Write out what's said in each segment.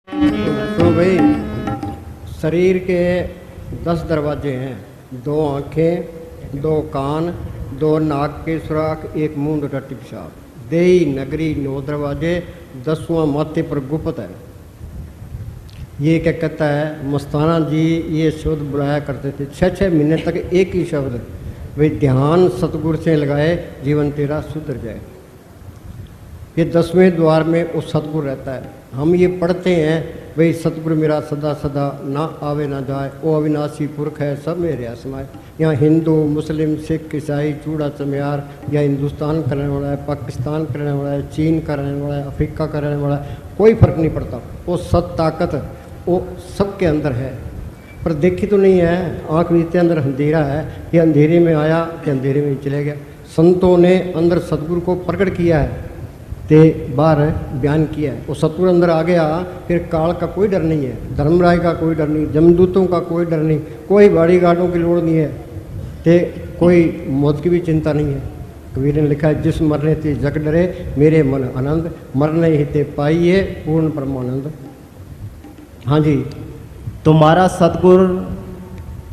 तो भाई शरीर के 10 दरवाजे हैं, 2 आँखें, 2 कान, 2 नाक के सुराख, 1 मुंह टट्टी पेशाब। देही नगरी 9 दरवाजे, 10वां माथे पर गुप्त है। ये क्या कहता है मस्ताना जी, ये शब्द बुलाया करते थे 6-6 महीने तक एक ही शब्द, भाई ध्यान सतगुरु से लगाए जीवन तेरा सुधर जाए। ये 10वें द्वार में वो सतगुरु रहता है। हम ये पढ़ते हैं भाई सतगुरु मेरा सदा सदा ना आवे ना जाए, वो अविनाशी पुरख है सब मेरे असमाय। यहाँ हिंदू मुस्लिम सिख ईसाई चूड़ा चमियार, या हिंदुस्तान का रहने वाला है, पाकिस्तान का रहने वाला है, चीन का रहने वाला है, अफ्रीका का रहने वाला है, कोई फर्क नहीं पड़ता। वो सत ताकत वो सबके अंदर है, पर देखी तो नहीं है। आँख बीते अंदर अंधेरा है, ये अंधेरे में आया कि अंधेरे में चले गया। संतों ने अंदर सतगुरु को प्रकट किया है, ते बाहर बयान किया है। वो सतगुरु अंदर आ गया, फिर काल का कोई डर नहीं है, धर्मराय का कोई डर नहीं, जमदूतों का कोई डर नहीं, कोई बॉडी गार्डों की लोड़ नहीं है, ते कोई मौत की भी चिंता नहीं है। कबीर ने लिखा है जिस मरने ते जग डरे मेरे मन आनंद, मरने ही ते पाइए पूर्ण परमानंद। हाँ जी, तुम्हारा सतगुरु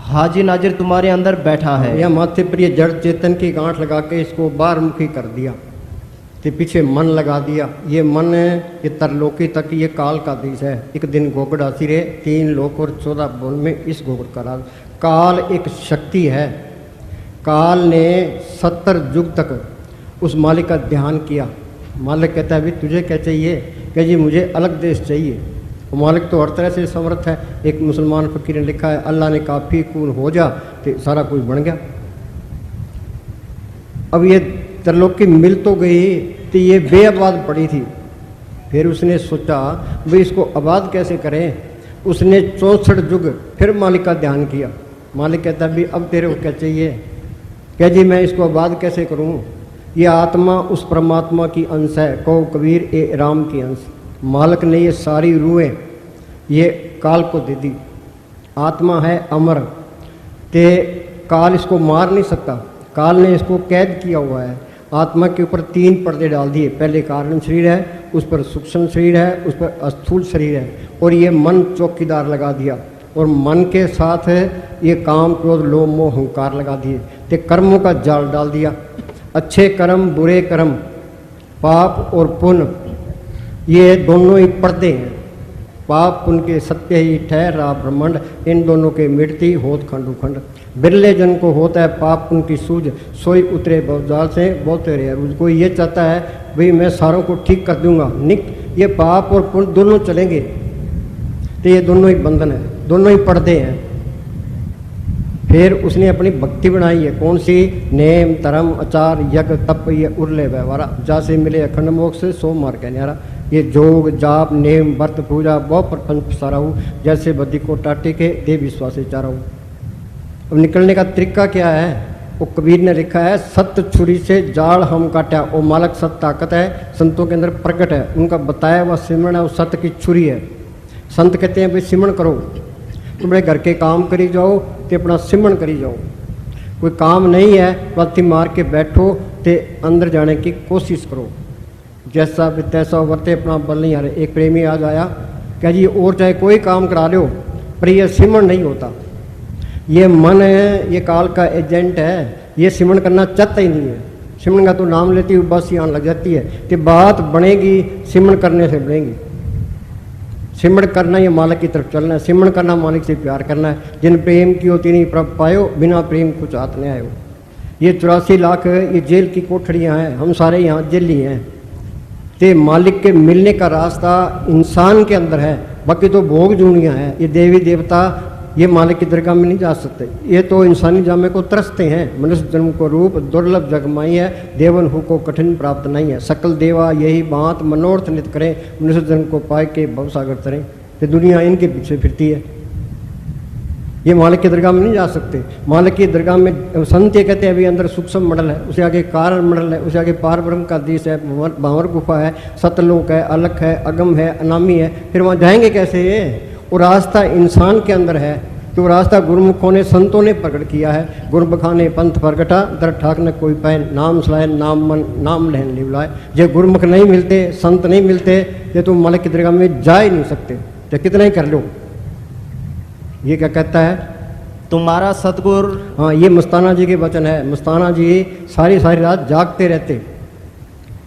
हाजी नाजिर तुम्हारे अंदर बैठा है। यह माथे पर ये जड़ चेतन की गांठ लगा के इसको बाहरमुखी कर दिया, तो पीछे मन लगा दिया। ये मन ये तरलोकी तक ये काल का देश है। एक दिन गोगड़ आती रहे, 3 लोक और 14 भुवन में इस गोगड़ का राज। काल एक शक्ति है। काल ने 70 युग तक उस मालिक का ध्यान किया। मालिक कहता है भी तुझे क्या चाहिए? क्या जी मुझे अलग देश चाहिए। मालिक तो हर तरह से समर्थ है। एक मुसलमान फकीर ने लिखा है अल्लाह ने काफ़ी कून हो जा तो सारा कुछ बन गया। अब ये त्रिलोकी मिल तो गई तो ये बेआबाद पड़ी थी। फिर उसने सोचा भाई इसको आबाद कैसे करें। उसने 64 युग फिर मालिक का ध्यान किया। मालिक कहता भी अब तेरे को क्या चाहिए? क्या जी मैं इसको आबाद कैसे करूं? ये आत्मा उस परमात्मा की अंश है, कहो कबीर ए राम की अंश। मालिक ने ये सारी रूहें ये काल को दे दी। आत्मा है अमर, ते काल इसको मार नहीं सकता। काल ने इसको कैद किया हुआ है। आत्मा के ऊपर 3 पर्दे डाल दिए। पहले कारण शरीर है, उस पर सूक्ष्म शरीर है, उस पर स्थूल शरीर है, और ये मन चौकीदार लगा दिया। और मन के साथ ये काम क्रोध लोभ मोह अहंकार लगा दिए। ते कर्मों का जाल डाल दिया। अच्छे कर्म बुरे कर्म, पाप और पुण्य, ये दोनों ही पर्दे हैं। पाप पुण्य के सत्य ही ठहरा ब्रह्मांड, इन दोनों के मिटती होत खंडु खंड। बिरले जन को होता है पाप पुण्य की सूझ, सोई उतरे बहुजाल से बहुत रे अरूज। कोई ये चाहता है भाई मैं सारों को ठीक कर दूंगा, निक ये पाप और पुण्य दोनों चलेंगे, तो ये दोनों ही बंधन है, दोनों ही पर्दे हैं। फिर उसने अपनी भक्ति बनाई है। कौन सी? नेम धर्म आचार यज्ञ तप ये उरले व्यवहारा, जासे मिले अखंड मोक्ष से सो मार के न्यारा। ये जोग जाप नेम व्रत पूजा बहुत प्रपंच पसारा हूँ, जैसे बद्दी को टाटे के दे विश्वास से चारा हूँ। अब निकलने का तरीका क्या है? वो कबीर ने लिखा है सत्य छुरी से जाल हम काटा। वो मालक सत्य ताकत है, संतों के अंदर प्रकट है। उनका बताया हुआ सिमरन है, वो सत्य की छुरी है। संत कहते हैं भाई सिमरन करो, तुम्हारे घर के काम करी जाओ तो अपना सिमरन करी जाओ। कोई काम नहीं है पत्ती मार के बैठो तो अंदर जाने की कोशिश करो। जैसा भी तैसा वर्ते अपना बल नहीं आ रहे। एक प्रेमी आज आया, क्या जी और चाहे कोई काम करा लो पर यह सिमरन नहीं होता। ये मन है, ये काल का एजेंट है, ये सिमरन करना चाहता ही नहीं है। सिमरन का तो नाम लेती हुई बस यहाँ लग जाती है कि बात बनेगी सिमरन करने से बनेगी। सिमरन करना ये मालिक की तरफ चलना है, सिमरन करना मालिक से प्यार करना है। जिन प्रेम की होती नहीं प्रभ पायो, बिना प्रेम कुछ हाथ नहीं आयो। ये 84 लाख ये जेल की कोठड़ियाँ हैं, हम सारे यहाँ जेली हैं। ते मालिक के मिलने का रास्ता इंसान के अंदर है, बाकी तो भोग जूनियाँ हैं। ये देवी देवता ये मालिक की दरगाह में नहीं जा सकते। ये तो इंसानी जामे को तरसते हैं। मनुष्य जन्म को रूप दुर्लभ जगमाई है, देवन हु को कठिन प्राप्त नहीं है। सकल देवा यही बात मनोरथ नित करें, मनुष्य जन्म को पाए के भवसागर तरें। तो दुनिया इनके पीछे फिरती है, ये मालिक की दरगाह में नहीं जा सकते। मालिक की दरगाह में संत ये कहते हैं अभी अंदर सूक्ष्म मंडल है, उसे आगे कारण मंडल है, उसे आगे पार ब्रह्म का देश है, भांवर गुफा है, सतलोक है, अलख है, अगम है, अनामी है। फिर वहाँ जाएंगे कैसे? वो रास्ता इंसान के अंदर है, तो रास्ता गुरुमुखों ने संतों ने प्रकट किया है। गुरबखाने पंथ प्रगटा दर ठाक न कोई पाए, नाम सलाए नाम मन नाम लहन लिवलाए। ये गुरुमुख नहीं मिलते, संत नहीं मिलते, ये तो मालिक की दरगाह में जा ही नहीं सकते। तो कितना ही कर लो। ये क्या कहता है? तुम्हारा सतगुर। हाँ, ये मस्ताना जी के वचन है। मस्ताना जी सारी सारी रात जागते रहते,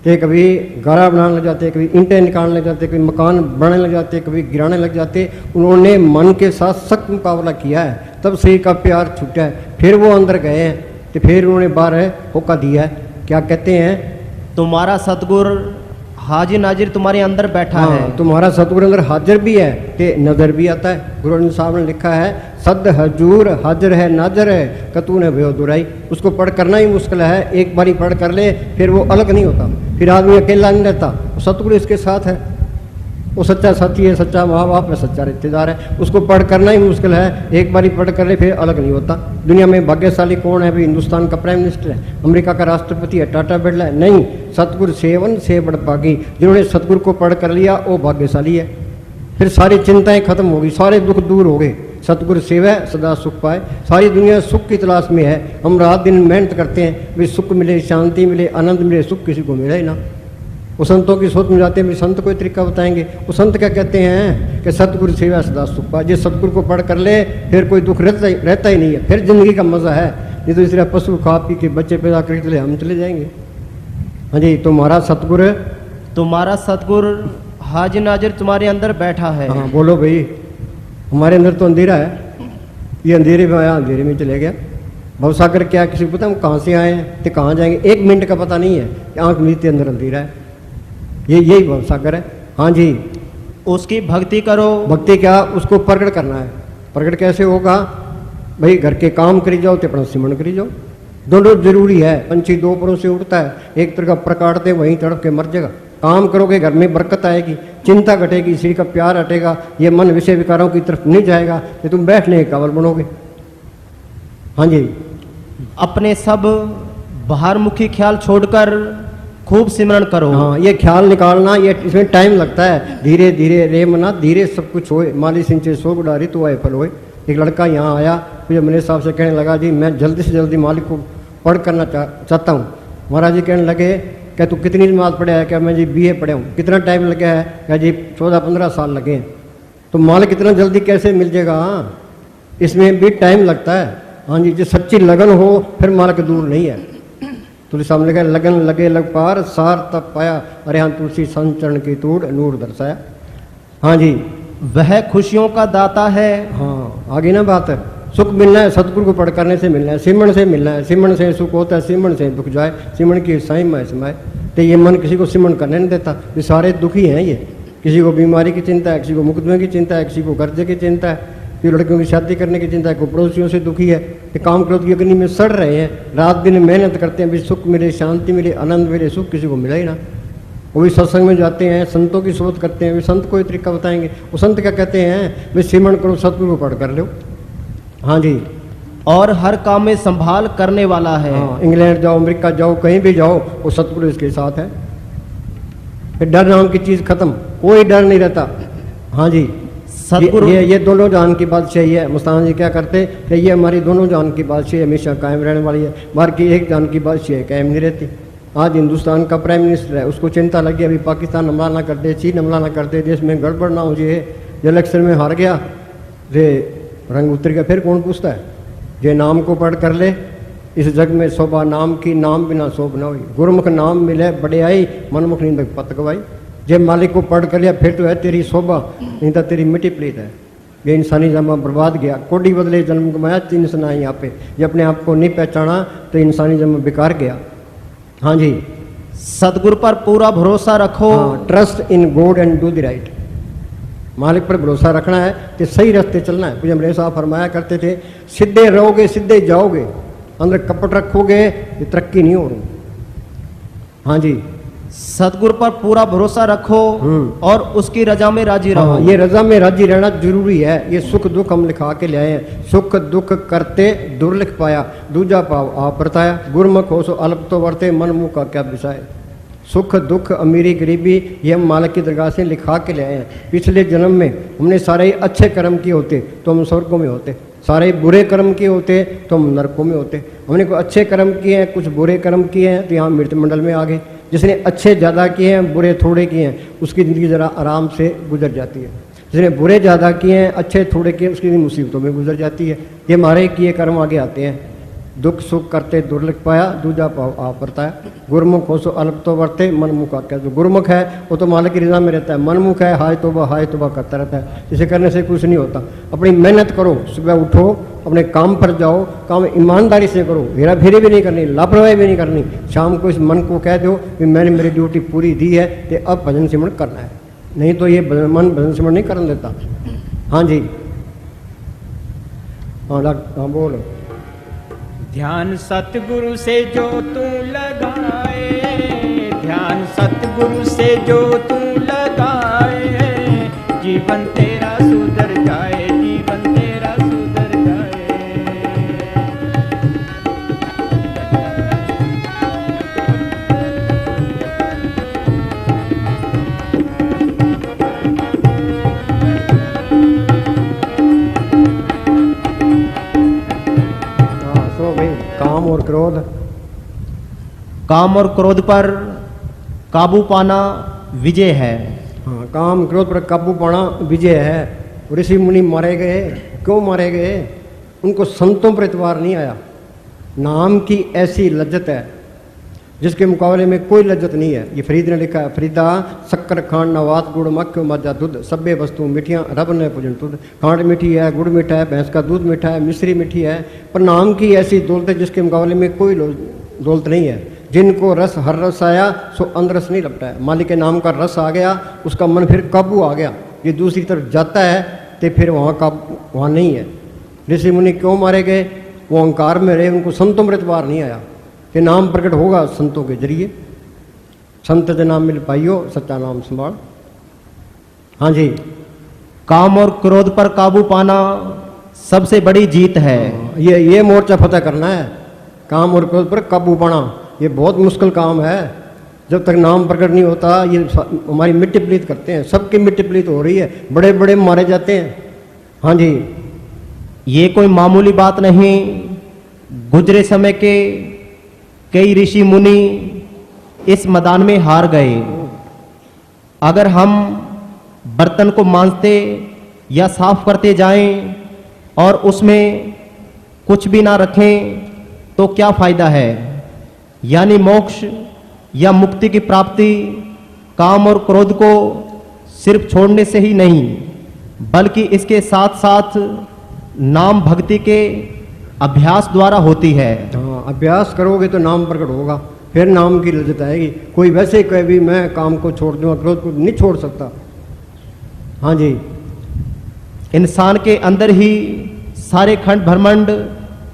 कि कभी गारा बनाने लग जाते, कभी ईंटें निकालने लग जाते, कभी मकान बनाने लग जाते, कभी गिराने लग जाते। उन्होंने मन के साथ सख्त मुकाबला किया है, तब शरीर का प्यार छूटा है। फिर वो अंदर गए हैं, तो फिर उन्होंने बाहर होका दिया है। क्या कहते हैं? तुम्हारा सतगुर हाजिर नाजिर तुम्हारे अंदर बैठा हाँ, है। तुम्हारा सतगुरु अंदर हाजिर भी है कि नजर भी आता है। गुरु अर्जन साहब ने लिखा है, सद हजूर हाजिर है नाजर है कतू ने भयो दुराई। उसको पढ़ करना ही मुश्किल है, एक बारी पढ़ कर ले फिर वो अलग नहीं होता, फिर आदमी अकेला नहीं रहता। सतगुरु इसके साथ है, वो सच्चा साथी है, सच्चा माँ बाप है, सच्चा रिश्तेदार है। उसको पढ़ करना ही मुश्किल है, एक बारी पढ़ कर ले फिर अलग नहीं होता। दुनिया में भाग्यशाली कौन है? भाई हिंदुस्तान का प्राइम मिनिस्टर है, अमेरिका का राष्ट्रपति है, टाटा बिरला है? नहीं, सतगुरु सेवन से बड़ पागी। जिन्होंने सतगुरु को पढ़ कर लिया वो भाग्यशाली है। फिर सारी चिंताएं खत्म होगी, सारे दुख दूर हो गए। सतगुरु सेवा सदा सुख पाए। सारी दुनिया सुख की तलाश में है, हम रात दिन मेहनत करते हैं, भाई सुख मिले, शांति मिले, आनंद मिले। सुख किसी को मिले ही ना। वो संतों की सोच में जाते हैं, भी संत कोई तरीका बताएंगे। वो संत क्या कहते हैं कि सतगुरु सेवा सदा सुख पाए। जिस सतगुरु को पढ़ कर ले फिर कोई दुख रहता ही नहीं है, फिर जिंदगी का मजा है। नहीं तो इस तरह पशु खा पी के बच्चे पैदा करके चले हम चले जाएंगे। हाँ जी, तुम्हारा सतगुरु। तुम्हारा सतगुर हाजिर नाजिर तुम्हारे अंदर बैठा है। हाँ बोलो भाई, हमारे अंदर तो अंधेरा है, ये अंधेरे में आया अंधेरे में चले गया। भवसागर क्या किसी को पता हम कहाँ से आए हैं तो कहाँ जाएंगे? एक मिनट का पता नहीं है कि आँख मीचते अंदर अंधेरा है। यही भवसागर है। हाँ जी, उसकी भक्ति करो। भक्ति क्या? उसको प्रकट करना है। प्रकट कैसे होगा? भाई घर के काम करी जाओ तो अपना सिमरन करी जाओ, दोनों जरूरी है। पंछी दो परों से उड़ता है, एक तरह का प्रकाटते वहीं तड़प के मर जाएगा। काम करोगे घर में बरकत आएगी, चिंता घटेगी, शरीर का प्यार हटेगा, ये मन विषय विकारों की तरफ नहीं जाएगा, तो तुम बैठने के काबल बनोगे। हाँ जी, अपने सब बाहरमुखी ख्याल छोड़कर खूब सिमरन करो। हाँ, ये ख्याल निकालना, ये इसमें टाइम लगता है। धीरे धीरे रे मना धीरे सब कुछ होए, माली सिंचे सो गुडारी तो आए फल होए। एक लड़का यहाँ आया, मुझे मेरे साहब से कहने लगा, जी मैं जल्दी से जल्दी मालिक को पढ़ करना चाहता हूँ। महाराज जी कहने लगे, क्या तू कितनी नमाज पढ़ा है? क्या मैं जी BA पढ़ा हूँ। कितना टाइम लगा है? क्या जी 14-15 साल लगे हैं। तो मालिक इतना जल्दी कैसे मिल जाएगा? इसमें भी टाइम लगता है। हाँ जी, जो सच्ची लगन हो फिर मालिक दूर नहीं है। तुलसी साहब ने कहा, लगन लगे लग पार सार तब पाया, अरे हाँ तुलसी संचरण की तूड़ नूर दर्शाया। हाँ जी, वह खुशियों का दाता है। हाँ आगे ना बात है। सुख मिलना है सतगुरु को पढ़ करने से मिलना है, सिमरन से मिलना है। सिमरन से सुख होता है, सिमरन से दुख जाए। सिमरन की साई माए समाए। तो ये मन किसी को सिमरन करने नहीं देता। ये सारे दुखी हैं। ये किसी को बीमारी की चिंता है, किसी को मुकदमे की चिंता है, किसी को कर्जे की चिंता है, फिर लड़कियों की शादी करने की चिंता है, कोई पड़ोसियों से दुखी है, कि काम क्रोध की अग्नि में सड़ रहे हैं, रात दिन मेहनत करते हैं, भी सुख मिले, शांति मिले, आनंद मिले। सुख किसी को मिला ही ना। वो भी सत्संग में जाते हैं, संतों की सोच करते हैं, वे संत कोई तरीका बताएंगे। वो संत क्या कहते हैं? वे सिमरन करो, सतगुरु को पढ़ कर लो। हाँ जी, और हर काम में संभाल करने वाला है। हाँ, इंग्लैंड जाओ, अमेरिका जाओ, कहीं भी जाओ, वो सतगुरु इसके साथ है। फिर डर नाम की चीज़ खत्म, कोई डर नहीं रहता। हाँ जी, सतगुरु ये दोनों जान की बादशाही है। मुस्तान जी क्या करते कि ये हमारी दोनों जान की बादशाही हमेशा कायम रहने वाली है। बाहर की एक जान की बादशाही कायम नहीं रहती। आज हिंदुस्तान का प्राइम मिनिस्टर है, उसको चिंता लगी अभी पाकिस्तान हमला ना कर दे, चीन हमला ना कर दे, देश में गड़बड़ ना हो जाए। इलेक्शन में हार गया, रे रंग उतर गया। फिर कौन पूछता है? जे नाम को पढ़ कर ले, इस जग में शोभा नाम की, नाम बिना शोभ न हुई। गुरुमुख नाम मिले बड़े आई, मनमुख नींद पत गवाई। जब मालिक को पढ़ कर लिया फिर तो है तेरी शोभा, नहीं तो तेरी मिट्टी प्लीत है। ये इंसानी जन्म बर्बाद गया, कोडी बदले जन्म गमाया, तीन सुना यहाँ पे। जब अपने आप को नहीं पहचाना तो इंसानी जन्म बेकार गया। हाँ जी, सतगुरु पर पूरा भरोसा रखो। Trust in God and do the right. मालिक पर भरोसा रखना है तो सही रास्ते चलना है। पूज्य अमरेश साहब फरमाया करते थे, सीधे रहोगे सीधे जाओगे, अंदर कपट रखोगे तो तरक्की नहीं होगी। हाँ जी, सतगुरु पर पूरा भरोसा रखो और उसकी रजा में राजी रहो। हाँ, ये रजा में राजी रहना जरूरी है। ये सुख दुख हम लिखा के ले आए हैं। सुख दुख करते दुर्लिख पाया, दूजा पाव आप परताया। गुरमुख हो सो अल्प तो वर्ते, मन मुँह का क्या बिसाए। सुख दुख अमीरी गरीबी ये हम मालिक की दरगाह से लिखा के ले आए हैं। पिछले जन्म में हमने सारे अच्छे कर्म किए होते तो हम स्वर्गों में होते, सारे बुरे कर्म किए होते तो हम नरकों में होते। हमने कुछ अच्छे कर्म किए हैं, कुछ बुरे कर्म किए हैं, तो यहाँ मृत मंडल में आ गए। जिसने अच्छे ज़्यादा किए हैं, बुरे थोड़े किए हैं, उसकी ज़िंदगी ज़रा आराम से गुजर जाती है। जिसने बुरे ज़्यादा किए हैं, अच्छे थोड़े किए, उसकी भी मुसीबतों में गुजर जाती है। ये हमारे किए कर्म आगे आते हैं। दुख सुख करते दुर्लभ पाया, दूजा पाव आप परता है। गुरमुख हो सो अल्प तो वर्ते, मनमुख आज्ञा। जो गुरमुख है वो तो मालिक की रजा में रहता है, मनमुख है हाय तोबा करता रहता है। इसे करने से कुछ नहीं होता। अपनी मेहनत करो, सुबह उठो, अपने काम पर जाओ, काम ईमानदारी से करो, हेरा फेरी भी नहीं करनी, लापरवाही भी नहीं करनी। शाम को इस मन को कह दो कि मैंने मेरी ड्यूटी पूरी दी है, तो अब भजन सिमरण करना है, नहीं तो ये मन भजन सिमरण नहीं करने देता। हाँ जी, हाँ बोलो। ध्यान सतगुरु से जो तू लगाए, ध्यान सतगुरु से जो तू लगाए, जीवन तेरा सुधर जाए, जीवन तेरा सुधर जाए। काम और क्रोध, काम और क्रोध पर काबू पाना विजय है। हाँ, काम क्रोध पर काबू पाना विजय है। ऋषि मुनि मारे गए, क्यों मारे गए? उनको संतों पर एतबार नहीं आया। नाम की ऐसी लज्जत है जिसके मुकाबले में कोई लज्जत नहीं है। ये फरीद ने लिखा है, फरीदा शक्कर खांड नवात गुड़ मक्खो मज्जा दूध, सभ्य वस्तु मिठियाँ रब ने पूजन तुद। खांड मीठी है, गुड़ मीठा है, भैंस का दूध मीठा है, मिश्री मीठी है, पर नाम की ऐसी दौलत है जिसके मुकाबले में कोई दौलत नहीं है। जिनको रस हर रस आया सो अंदरस नहीं लपटा है। मालिक के नाम का रस आ गया, उसका मन फिर काबू आ गया। ये दूसरी तरफ जाता है तो फिर वहाँ नहीं है। ऋषि मुनि क्यों मारे गए? वो अहंकार में रहे, उनको संतों में एतबार नहीं आया। ये नाम प्रकट होगा संतों के जरिए। संत के नाम मिल पाइयो, सच्चा नाम संभाल। हाँ जी, काम और क्रोध पर काबू पाना सबसे बड़ी जीत है। ये मोर्चा फतेह करना है। काम और क्रोध पर काबू पाना ये बहुत मुश्किल काम है। जब तक नाम प्रकट नहीं होता, ये हमारी मिट्टी पलीत करते हैं, सबकी मिट्टी पलीत हो रही है, बड़े बड़े मारे जाते हैं। हाँ जी, ये कोई मामूली बात नहीं। गुजरे समय के कई ऋषि मुनि इस मैदान में हार गए। अगर हम बर्तन को मांजते या साफ करते जाएं और उसमें कुछ भी ना रखें तो क्या फायदा है? यानी मोक्ष या मुक्ति की प्राप्ति काम और क्रोध को सिर्फ छोड़ने से ही नहीं, बल्कि इसके साथ साथ नाम भक्ति के अभ्यास द्वारा होती है। हाँ, अभ्यास करोगे तो नाम प्रकट होगा, फिर नाम की लज्जत आएगी। कोई वैसे ही कहे भी मैं काम को छोड़ दूंगा, क्रोध को नहीं छोड़ सकता। हाँ जी, इंसान के अंदर ही सारे खंड ब्रह्मांड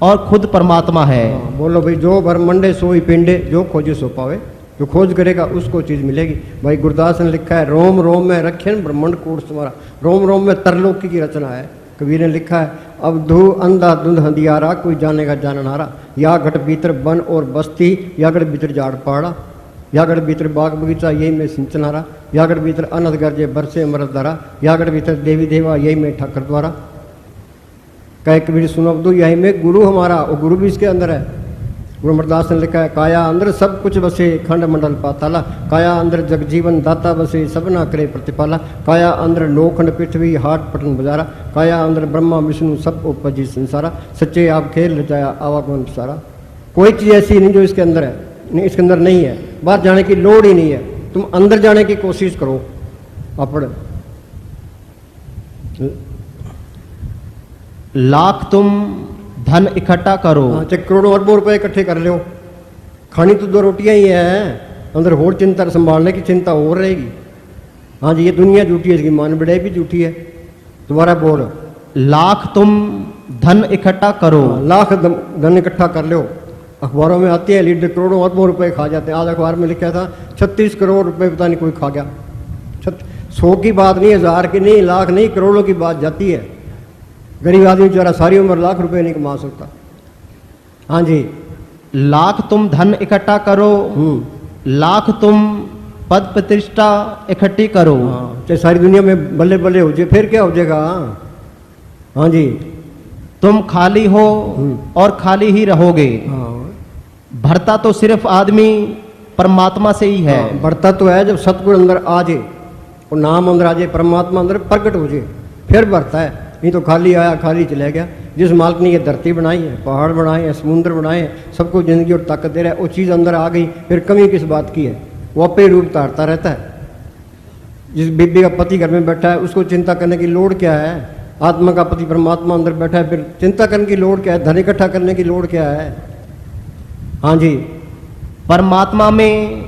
और खुद परमात्मा है। हाँ, बोलो भाई, जो ब्रह्मंडे सोई पिंडे, जो खोजे सो पावे। जो खोज करेगा उसको चीज़ मिलेगी। भाई गुरदास ने लिखा है, रोम रोम में रखे ब्रह्मंड कोट तुम्हारा। रोम रोम में तरलोकी की रचना है। कबीर ने लिखा है, अब धू अंधा धुंध हंदियारा, कोई जानेगा जाननारा। या घट भीतर वन और बस्ती, या घट भीतर झाड़ पहाड़ा, या घट भीतर बाग बगीचा, यही में सिंचनारा। या घट भीतर अनद गर्जे बरसे अमृत धारा, या घट भीतर देवी देवा, यही में ठाकर द्वारा। कहे कबीर सुनो अब्दू, यही में गुरु हमारा, और गुरु भी इसके अंदर है। गुरु अमरदास ने लिखा है, काया अंदर सब कुछ बसे खंड मंडल पाताला, काया अंदर जगजीवन दाता बसे सबना करे प्रतिपाला। काया अंदर लोखंड पृथ्वी हाट पटन बजारा, काया अंदर ब्रह्मा विष्णु सब उपजी संसारा। सच्चे आप खेल रचाया आवागमन सारा। कोई चीज़ ऐसी नहीं जो इसके अंदर है, नहीं इसके अंदर नहीं है। बाहर जाने की लोड़ ही नहीं है, तुम अंदर जाने की कोशिश करो। अपड़ लाख तुम धन इकट्ठा करो। हाँ, चाहे करोड़ों अरबों रुपए इकट्ठे कर लो, खानी तो दो रोटियां ही है, अंदर और चिंता संभालने की चिंता और रहेगी। हाँ जी, ये दुनिया झूठी है, इसकी मान बढ़ाई भी झूठी है। दोबारा बोल। लाख तुम धन इकट्ठा करो। हाँ, लाख धन इकट्ठा कर लो। अखबारों में आती है लीडर करोड़ों अरबों रुपए खा जाते हैं। आज अखबार में लिखा था 36 करोड़ रुपए पता नहीं कोई खा गया। 100 की बात नहीं, 1000 की नहीं, लाख नहीं, करोड़ों की बात जाती है। गरीब आदमी बेचारा सारी उम्र लाख रुपए नहीं कमा सकता। हाँ जी, लाख तुम धन इकट्ठा करो, लाख तुम पद प्रतिष्ठा इकट्ठी करो। हाँ, चाहे सारी दुनिया में बल्ले बल्ले हो जाए, फिर क्या हो जाएगा? हाँ जी, तुम खाली हो और खाली ही रहोगे। हाँ, भरता तो सिर्फ आदमी परमात्मा से ही है। हाँ, बढ़ता तो है जब सतगुण अंदर आ जाए, वो नाम अंदर आ जाए, परमात्मा अंदर प्रकट हो जाए, फिर भरता है। नहीं तो खाली आया खाली चला गया। जिस मालिक ने ये धरती बनाई है, पहाड़ बनाए हैं, समुद्र बनाए हैं, सबको जिंदगी और ताकत दे रहा है, वो चीज़ अंदर आ गई, फिर कमी किस बात की है? वो अपने रूप धारता रहता है। जिस बीबी का पति घर में बैठा है, उसको चिंता करने की लोड़ क्या है? आत्मा का पति परमात्मा अंदर बैठा है, फिर चिंता करने की लोड़ क्या है? धन इकट्ठा करने की लोड़ क्या है? हाँ जी, परमात्मा में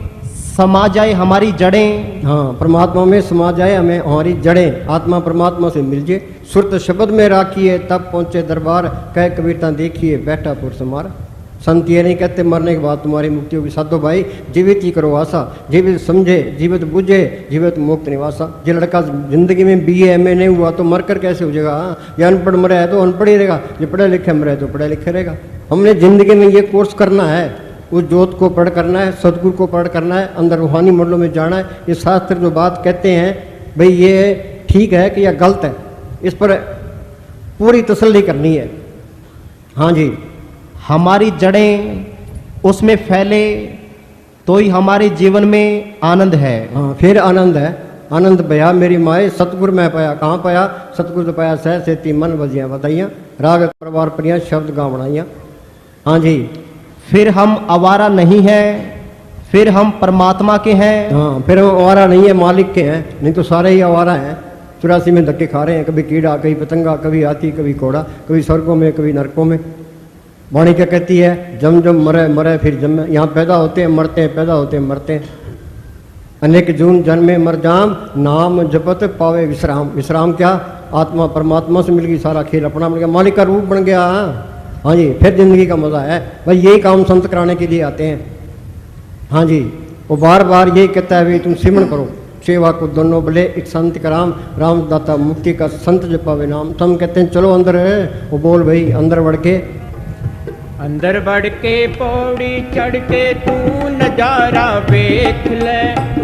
समा जाए हमारी जड़ें। हाँ, परमात्मा में समा जाए हमें हमारी जड़ें, आत्मा परमात्मा से मिल जाए। सुरत शब्द में राखिए तब पहुँचे दरबार, कह कबीरता देखिए बैठा पुरुष हमारा। संत ये नहीं कहते मरने के बाद तुम्हारी मुक्ति होगी। साधो भाई, जीवित ही करो आशा, जीवित समझे, जीवित बुझे, जीवित मुक्त निवासा। जो लड़का जिंदगी में BA MA नहीं हुआ तो मरकर कैसे हो जाएगा? ये अनपढ़ मरा है तो अनपढ़ ही रहेगा, ये पढ़े लिखे मरा है तो पढ़े लिखे रहेगा। हमने जिंदगी में ये कोर्स करना है, उस जोत को पढ़ करना है, सदगुरु को पढ़ करना है, अंदर रूहानी मंडलों में जाना है। ये शास्त्र जो बात कहते हैं भाई ये ठीक है कि या गलत है, इस पर पूरी तसल्ली करनी है। हाँ जी, हमारी जड़ें उसमें फैले तो ही हमारे जीवन में आनंद है। हाँ, फिर आनंद है। आनंद भया मेरी माए सतगुरु मैं पाया। कहाँ पाया? सतगुरु तो पाया सह सेती मन बजियाँ बताइयाँ, राग परिवार परियाँ शब्द गाँव बनाइयाँ। हाँ जी, फिर हम आवारा नहीं हैं, फिर हम परमात्मा के हैं। हाँ, फिर हम आवारा नहीं है, मालिक के हैं। नहीं तो सारे ही आवारा हैं, 84 में धक्के खा रहे हैं, कभी कीड़ा, कभी पतंगा, कभी हाथी, कभी घोड़ा, कभी स्वर्गों में, कभी नरकों में। वाणी क्या कहती है? जम जम मरे मरे फिर जम। यहाँ पैदा होते हैं मरते हैं, पैदा होते हैं मरते हैं। अनेक जून जन्मे मर जाम, नाम जपत पावे विश्राम। विश्राम क्या? आत्मा परमात्मा से मिल गई, सारा खेल अपना बन गया, मालिक का रूप बन गया। हाँ जी, फिर जिंदगी का मजा है भाई। यही काम संत कराने के लिए आते हैं। हाँ जी, वो बार बार यही कहता है भाई तुम सिमरण करो, सेवा को दोनों भले एक संत का राम दाता मुक्ति का संत जपावे नाम। तो हम कहते हैं चलो अंदर है, वो बोल भाई अंदर बढ़ के। अंदर बढ़ के पौड़ी चढ़ के तू नजारा वेख ले,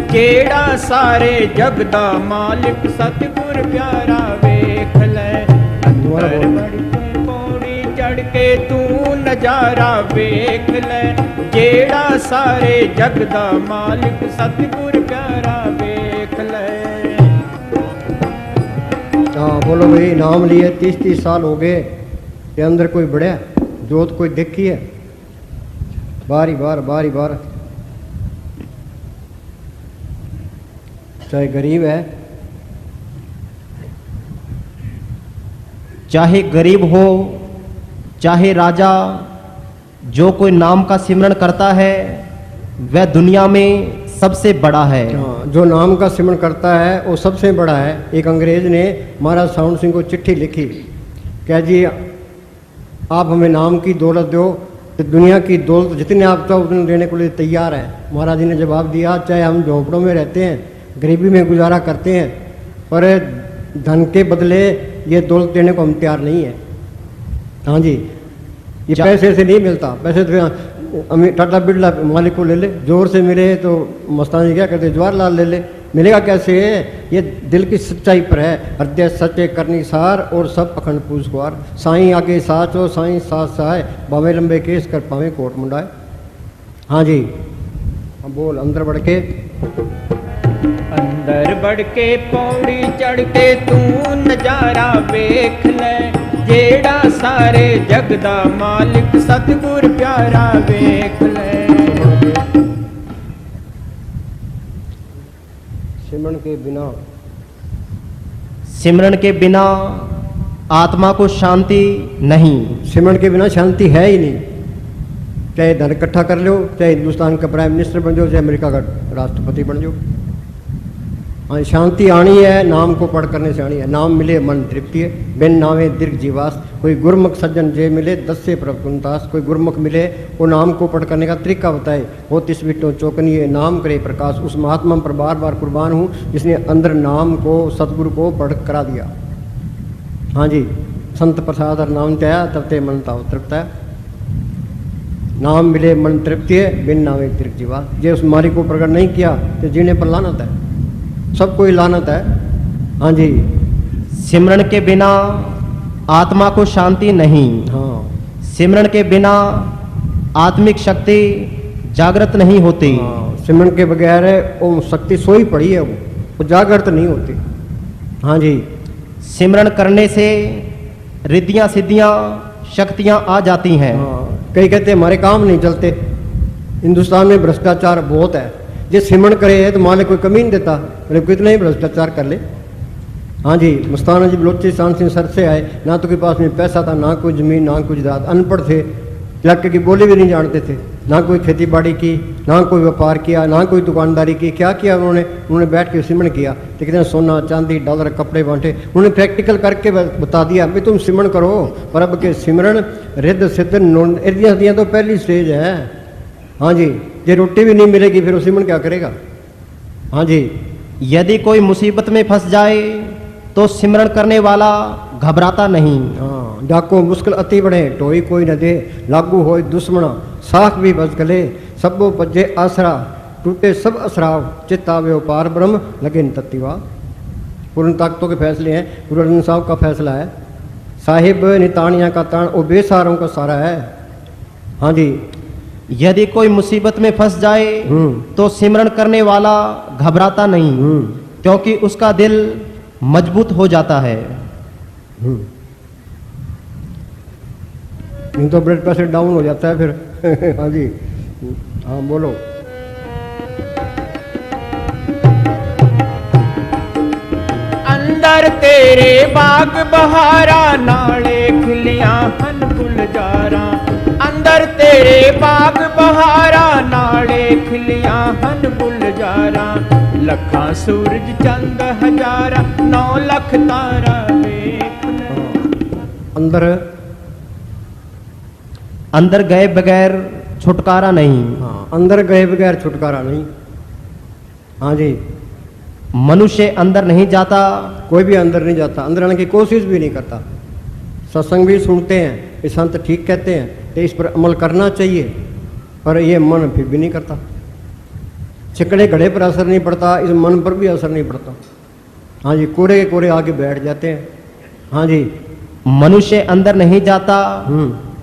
जेड़ा सारे जग दा मालिक सतगुर प्यारा वेख ले। अंदर बढ़ के पौड़ी चढ़ के तू नजारा वेख ले, जेड़ा सारे जग दा मालिक सतगुर प्यारा वेख ले। हाँ बोलो भाई, नाम लिए 30-30 साल हो गए, के अंदर कोई बढ़िया जोत कोई देखी है? बारी बार बारी बार, चाहे गरीब है, चाहे गरीब हो चाहे राजा, जो कोई नाम का सिमरन करता है वह दुनिया में सबसे बड़ा है। हाँ, जो नाम का सिमरन करता है वो सबसे बड़ा है। एक अंग्रेज ने महाराज साउंड सिंह को चिट्ठी लिखी, क्या जी आप हमें नाम की दौलत दो, तो दुनिया की दौलत जितने आप चाहो उतने देने को लिए तैयार है। महाराज जी ने जवाब दिया, चाहे हम झोंपड़ों में रहते हैं, गरीबी में गुजारा करते हैं, पर धन के बदले ये दौलत देने को हम तैयार नहीं है। हाँ जी, ये पैसे से नहीं मिलता। पैसे तो टाटा बिरला मालिक को ले ले, जोर से मिले तो मस्तानी क्या कहते जवाहरलाल ले ले, मिलेगा कैसे? ये दिल की सच्चाई पर है। हृदय सच्चे करनी सार और सब पखंड पूछवार, साईं आगे साच हो साईं साथ सहाय, बावे लंबे केस कर पावे कोट मुंडाए। हाँ जी, हम बोल अंदर बढ़ के। अंदर बढ़ के पौड़ी चढ़ के तू नजारा वेख ले, जेड़ा सारे जग दा मालिक सतगुर प्यारा वेख ले। सिमरन के बिना, सिमरन के बिना आत्मा को शांति नहीं। सिमरन के बिना शांति है ही नहीं। चाहे धन इकट्ठा कर लो, चाहे हिंदुस्तान का प्राइम मिनिस्टर बन जाओ, चाहे अमेरिका का राष्ट्रपति बन जाओ, हाँ शांति आनी है नाम को पढ़ करने से आनी है। नाम मिले मन तृप्ति है, बिन नावे दीर्घ जीवास। कोई गुरमुख सज्जन जे मिले 10 से प्रभुदास। कोई गुरमुख मिले वो नाम को पढ़ करने का तरीका बताए, हो तिस बिटो चौकनिए नाम करे प्रकाश। उस महात्मा पर बार बार कुर्बान हूँ जिसने अंदर नाम को सतगुरु को पढ़ करा दिया। हाँ जी, संत प्रसाद और नाम त्याया तब ते मन ताव तृप्त है। नाम मिले मन तृप्ति है, बिन नावे दीर्घ जीवास। जे उस मारी को प्रकट नहीं किया तो जीने पर लानत है, सब कोई लानत है। हाँ जी, सिमरन के बिना आत्मा को शांति नहीं। हाँ सिमरन के बिना आत्मिक शक्ति जागृत नहीं होती। हाँ, सिमरन के बगैर वो शक्ति सोई पड़ी है, वो वो जागृत नहीं होती। हाँ जी, सिमरन करने से रिद्धियां सिद्धियां शक्तियां आ जाती हैं। हाँ, कई कहते हैं हमारे काम नहीं चलते। हिंदुस्तान में भ्रष्टाचार बहुत है। जो सिमरन करे तो मालिक कोई कमी नहीं देता, अरे कितना ही भ्रष्टाचार कर ले। हाँ जी, मस्ताना जी बलोचिस्तान से सर से आए, ना तो के पास में पैसा था, ना कोई ज़मीन, ना कोई जात, अनपढ़ थे, इलाके की बोली भी नहीं जानते थे, ना कोई खेती बाड़ी की, ना कोई व्यापार किया, ना कोई दुकानदारी की। क्या किया उन्होंने बैठ के सिमरन किया। तो कितने सोना चांदी डॉलर कपड़े बांटे, उन्होंने प्रैक्टिकल करके बता दिया भाई तुम सिमरन करो। पर अब के सिमरन रिद्ध सिद्ध दियाँ तो पहली स्टेज है। हाँ जी, ये रोटी भी नहीं मिलेगी फिर वो सिमरन क्या करेगा। हाँ जी, यदि कोई मुसीबत में फंस जाए तो सिमरन करने वाला घबराता नहीं। हाँ, डाको मुश्किल अति बढ़े, टोई कोई न दे, लागू होए दुश्मना, साख भी बस गले, सबो पज्जे आसरा, टूटे सब असराव, चित्तावे पार ब्रह्म लगे तत्वा। पूर्ण ताकतों के फैसले हैं, गुरु अर्जन साहब का फैसला है। साहिब नितानिया का तान वो बेसहारों का सारा है। हाँ जी, यदि कोई मुसीबत में फंस जाए तो सिमरन करने वाला घबराता नहीं, क्योंकि उसका दिल मजबूत हो जाता है। नहीं तो ब्लड प्रेशर डाउन हो जाता है फिर। हाँ जी, हाँ बोलो। अंदर तेरे बाग बहारा, नाले खिलियां हन गुलजारा। अंदर तेरे बाग बहारा, नाले खिलियां हन गुलजारा। लखा सूरज चंद हजारा, 9 लख तारा वेख ले। अंदर गए बगैर छुटकारा नहीं। हाँ, अंदर गए बगैर छुटकारा नहीं। हाँ जी, मनुष्य अंदर नहीं जाता, कोई भी अंदर नहीं जाता, अंदर आने की कोशिश भी नहीं करता। सत्संग भी सुनते हैं, ये संत ठीक कहते हैं, तो इस पर अमल करना चाहिए, पर ये मन फिर भी नहीं करता। चिकड़े घड़े पर असर नहीं पड़ता, इस मन पर भी असर नहीं पड़ता। हाँ जी, कोरे के कोरे आके बैठ जाते हैं। हाँ जी, मनुष्य अंदर नहीं जाता,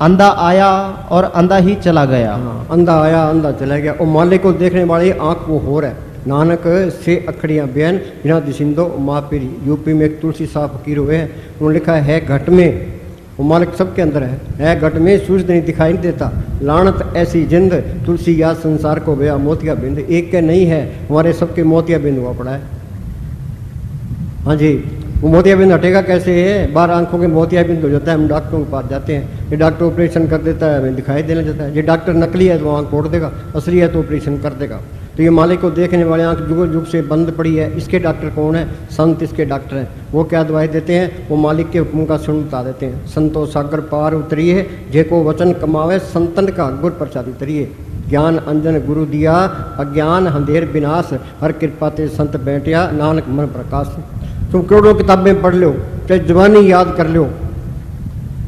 अंधा आया और अंधा ही चला गया। हाँ, अंधा आया अंधा चला गया। और मालिक को देखने वाली आंख वो हो रहा है। नानक से अखड़ियाँ बयान बिना दिसिंदो माँ पीरी। यूपी में एक तुलसी साहब फकीर हुए हैं, उन्होंने लिखा है घट में, वो मालिक सबके अंदर है घट में सूरज नहीं दिखाई नहीं देता। लानत ऐसी जिंद तुलसी याद संसार को गया मोतिया बिंद। एक के नहीं है, हमारे सबके मोतिया बिंद हुआ पड़ा है। हाँ जी, वो मोतिया बिंद हटेगा कैसे है? 12 आंखों के मोतिया बिंद हो जाता है। हम डॉक्टरों के पास जाते हैं, ये डॉक्टर ऑपरेशन कर देता है, हमें दिखाई देने जाता है। ये डॉक्टर नकली है तो आँख फोड़ देगा, असली है तो ऑपरेशन कर देगा। तो ये मालिक को देखने वाले आंख जुग जुग से बंद पड़ी है। इसके डॉक्टर कौन है? संत इसके डॉक्टर हैं। वो क्या दवाई देते हैं? वो मालिक के हुक्म का सुन बता देते हैं। संतो सागर पार उतरिए, जे को वचन कमावे संतन का गुर प्रसाद उतरिए। ज्ञान अंजन गुरु दिया, अज्ञान अंधेर विनाश, हर कृपा ते संत बैठिया, नानक मन प्रकाश। तुम करोड़ों किताबें पढ़ लो, चाहे जवानी याद कर लो,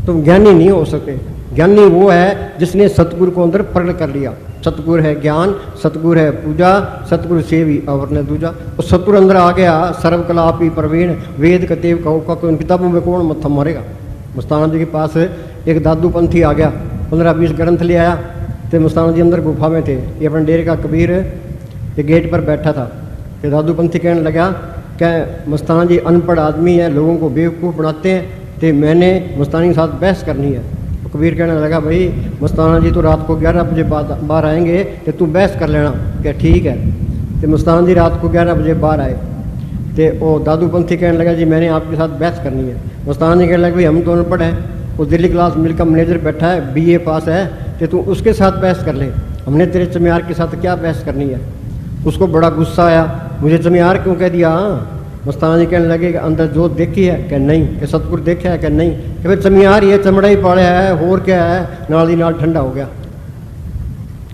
तुम ज्ञानी नहीं हो सकते। ज्ञानी वो है जिसने सतगुरु को अंदर प्रकट कर लिया। सतगुरु है ज्ञान, सतगुरु है पूजा, सतगुरु सेवी अवर ने दूजा। और सतगुरु अंदर आ गया, सर्वकला आपी प्रवीण, वेद कतेव कहो का उन किताबों में कौन मत्था मारेगा। मस्ताना जी के पास एक दादू पंथी आ गया, 15-20 ग्रंथ ले आया। तो मस्ताना जी अंदर गुफा में थे, ये अपने डेरे का कबीर ये गेट पर बैठा था। तो दादू पंथी कहने लगा क्या मस्ताना जी अनपढ़ आदमी है, लोगों को बेवकूफ़ बनाते हैं, तो मैंने मस्ताना के साथ बहस करनी है। तो कबीर कहने लगा भाई मस्ताना जी तो रात को 11 बजे बाद बाहर आएंगे, तो तू बहस कर लेना। क्या ठीक है। तो मस्ताना जी रात को 11 बजे बाहर आए, तो वो दादू पंथी कहने लगा जी मैंने आपके साथ बहस करनी है। मस्ताना जी कहने लगे भाई हम तो अनपढ़ हैं, वो दिल्ली क्लास मिल का मैनेजर बैठा है, BA पास है, तो तू उसके साथ बहस कर ले, हमने तेरे चमियार के साथ क्या बहस करनी है। उसको बड़ा गुस्सा आया, मुझे चमियार क्यों कह दिया। मस्ताना जी कहने लगे कि अंदर जोत देखी है क्या? नहीं। कि सतगुरु देखा है क्या? नहीं। कि भाई चमियार ये चमड़ा ही पाड़ा है, और क्या है, नाल ही नाल ठंडा हो गया।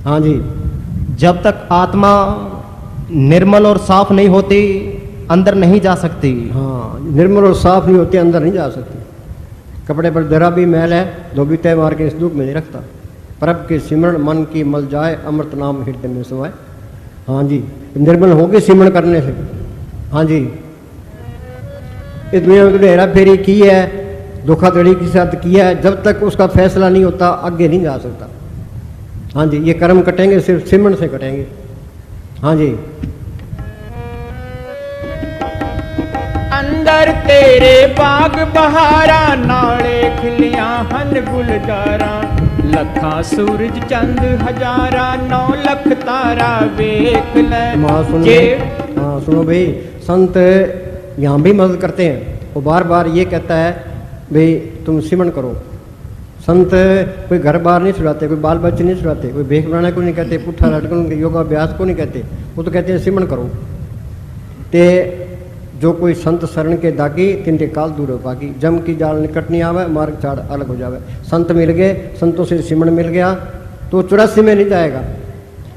हाँ जी, जब तक आत्मा निर्मल और साफ नहीं होती अंदर नहीं जा सकती। हाँ, निर्मल और साफ नहीं होती अंदर नहीं जा सकती। कपड़े पर जरा भी मैल है, धोबी तय मार के इस दुख में नहीं रखता। परब के सिमरण मन की मल जाए, अमृत नाम हृदय में समाए। हाँ जी, निर्मल होगी सिमरण करने से। हाँ जी, इस दुनिया में तो हेरा फेरी की है, धोखाधड़ी के साथ किया है, जब तक उसका फैसला नहीं होता आगे नहीं जा सकता। हाँ जी, ये कर्म कटेंगे सिर्फ सिमरण से कटेंगे। हाँ जी, अंदर तेरे बाग बहारा नाले खिलियां हन गुलजारा लखां सूरज चंद हजारा 9 लख तारा वेख ले हाँ सुनो भाई, संत यहाँ भी मदद करते हैं। वो बार बार ये कहता है भाई तुम सिमरन करो। संत कोई घर बार नहीं छुड़ाते, कोई बाल बच्चे नहीं छुड़ाते, कोई भेख बनाने को नहीं कहते, पुट्ठा लटकन योगाभ्यास को नहीं कहते, वो तो कहते हैं सिमरन करो। ते जो कोई संत शरण के दागी तिनके काल दूर हो पागी, जम की जाल निकट नहीं आवे, मार्ग चाड़ अलग हो जावे। संत मिल गए, संतों से सिमरन मिल गया तो 84 में नहीं जाएगा,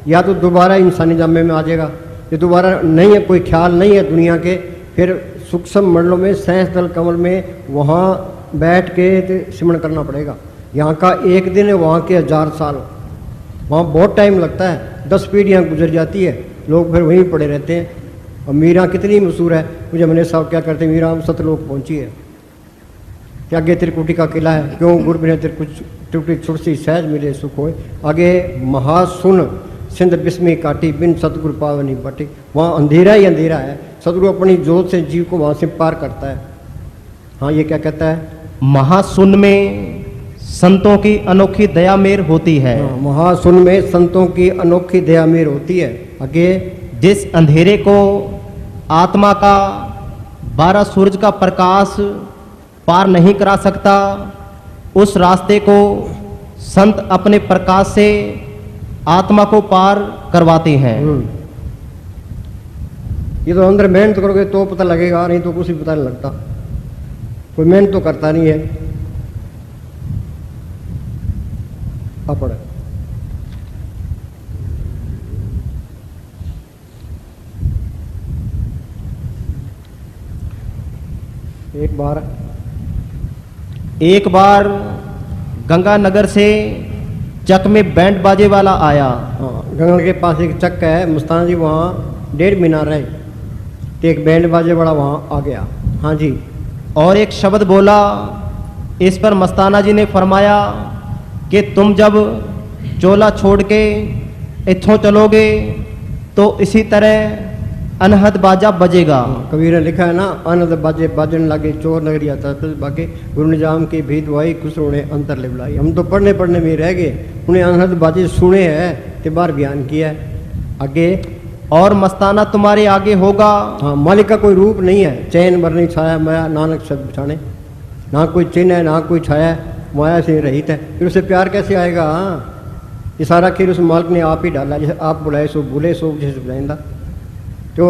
या तो दोबारा इंसानी जामे में आ जाएगा। ये दोबारा नहीं है, कोई ख्याल नहीं है दुनिया के, फिर सूक्ष्म मंडलों में सहस दल कमल में वहाँ बैठ के सिमरन करना पड़ेगा। यहाँ का एक दिन है, वहाँ के 1000 साल, वहाँ बहुत टाइम लगता है, 10 पीढ़ियाँ गुजर जाती है, लोग फिर वहीं पड़े रहते हैं। और मीरा कितनी मशहूर है, मुझे मैंने साहब क्या करते हैं, मीरा हम सतलोक पहुँची है, क्या आगे त्रिकुटी का किला है, क्यों गुरु बिना त्रिकुटी छुड़सी सहज मिले सुख होए, आगे महासुन सिंध बिस्मी काटी बिन सतगुरु पावनी बटी। वहाँ अंधेरा ही अंधेरा है, सतगुरु अपनी जोत से जीव को वहाँ से पार करता है। हाँ ये क्या कहता है, महासुन में संतों की अनोखी दया मेर होती है। हाँ, महासुन में संतों की अनोखी दया मेर होती है। आगे जिस अंधेरे को आत्मा का 12 सूरज का प्रकाश पार नहीं करा सकता, उस रास्ते को संत अपने प्रकाश से आत्मा को पार करवाते हैं। ये तो अंदर मेहनत करोगे तो पता लगेगा, नहीं तो कुछ भी पता नहीं लगता, कोई मेहनत तो करता नहीं है। अपड़ एक बार गंगानगर से चक में बैंड बाजे वाला आया। हाँ, गंगा के पास एक चक है, मस्ताना जी वहाँ 1.5 महीना रहे, तो एक बैंड बाजे वाला वहाँ आ गया। हाँ जी, और एक शब्द बोला, इस पर मस्ताना जी ने फरमाया कि तुम जब चोला छोड़ के इत्थों चलोगे तो इसी तरह अनहद बाजा बजेगा। कबीर ने लिखा है ना, अनहद बाजे बाजन लागे चोर नगरी आता बागे, गुरु निजाम की भी दुआई खुसरो ने अंतर ले बुलाई। हम तो पढ़ने में रह गए, उन्हें अनहद बाजे सुने हैं ते बार बयान किया है। आगे और मस्ताना तुम्हारे आगे होगा। हाँ, मालिक का कोई रूप नहीं है, चैन बर नहीं छाया माया नानक शब्द बिछाने, ना कोई चिन्ह है ना कोई छाया, माया से रहित है, फिर उसे प्यार कैसे आएगा। ये सारा खेल उस मालिक ने आप ही डाला, जैसे आप बुलाए सो बुले सो जैसे बुलाइंदा। तो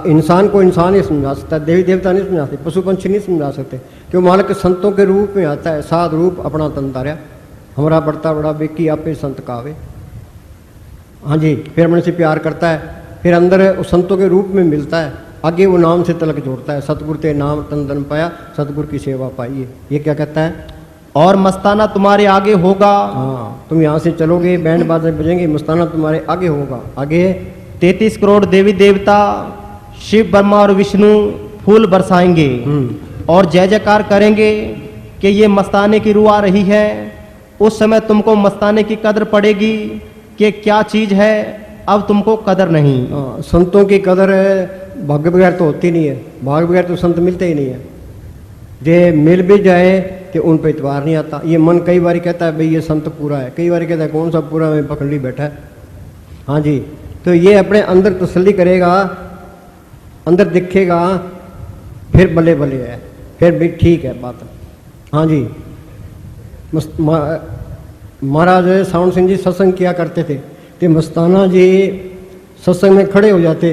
इंसान को इंसान ही समझा सकता है, देवी देवता नहीं समझा सकते, पशु पंछी नहीं समझा सकते, क्यों मालिक संतों के रूप में आता है, साध रूप अपना तन तारा, हमारा बढ़ता बड़ा बेकी आपे संत कावे। हाँ जी, फिर मन से प्यार करता है, फिर अंदर उस संतों के रूप में मिलता है, आगे वो नाम से तलक जोड़ता है, सतगुरु ते नाम तन धन पाया, सतगुरु की सेवा पाइए। ये क्या कहता है, और मस्ताना तुम्हारे आगे होगा। हाँ, तुम यहाँ से चलोगे, बैंड बाजे बजेंगे, मस्ताना तुम्हारे आगे होगा। आगे 33 करोड़ देवी देवता शिव ब्रह्मा और विष्णु फूल बरसाएंगे और जय जयकार करेंगे कि ये मस्ताने की रूह आ रही है। उस समय तुमको मस्ताने की कदर पड़ेगी कि क्या चीज़ है, अब तुमको कदर नहीं। संतों की कदर भाग्य बगैर तो होती नहीं है, भाग्य बगैर तो संत मिलते ही नहीं है। जे मिल भी जाए तो उन पर इतबार नहीं आता। ये मन कई बार कहता है भाई ये संत पूरा है, कई बार कहता है कौन सा पूरा में पकड़ी बैठा है। हाँ जी, तो ये अपने अंदर तसल्ली करेगा, अंदर दिखेगा, फिर भले भले है, फिर भी ठीक है बात। हाँ जी, महाराज सावन सिंह जी सत्संग किया करते थे, तो मस्ताना जी सत्संग में खड़े हो जाते,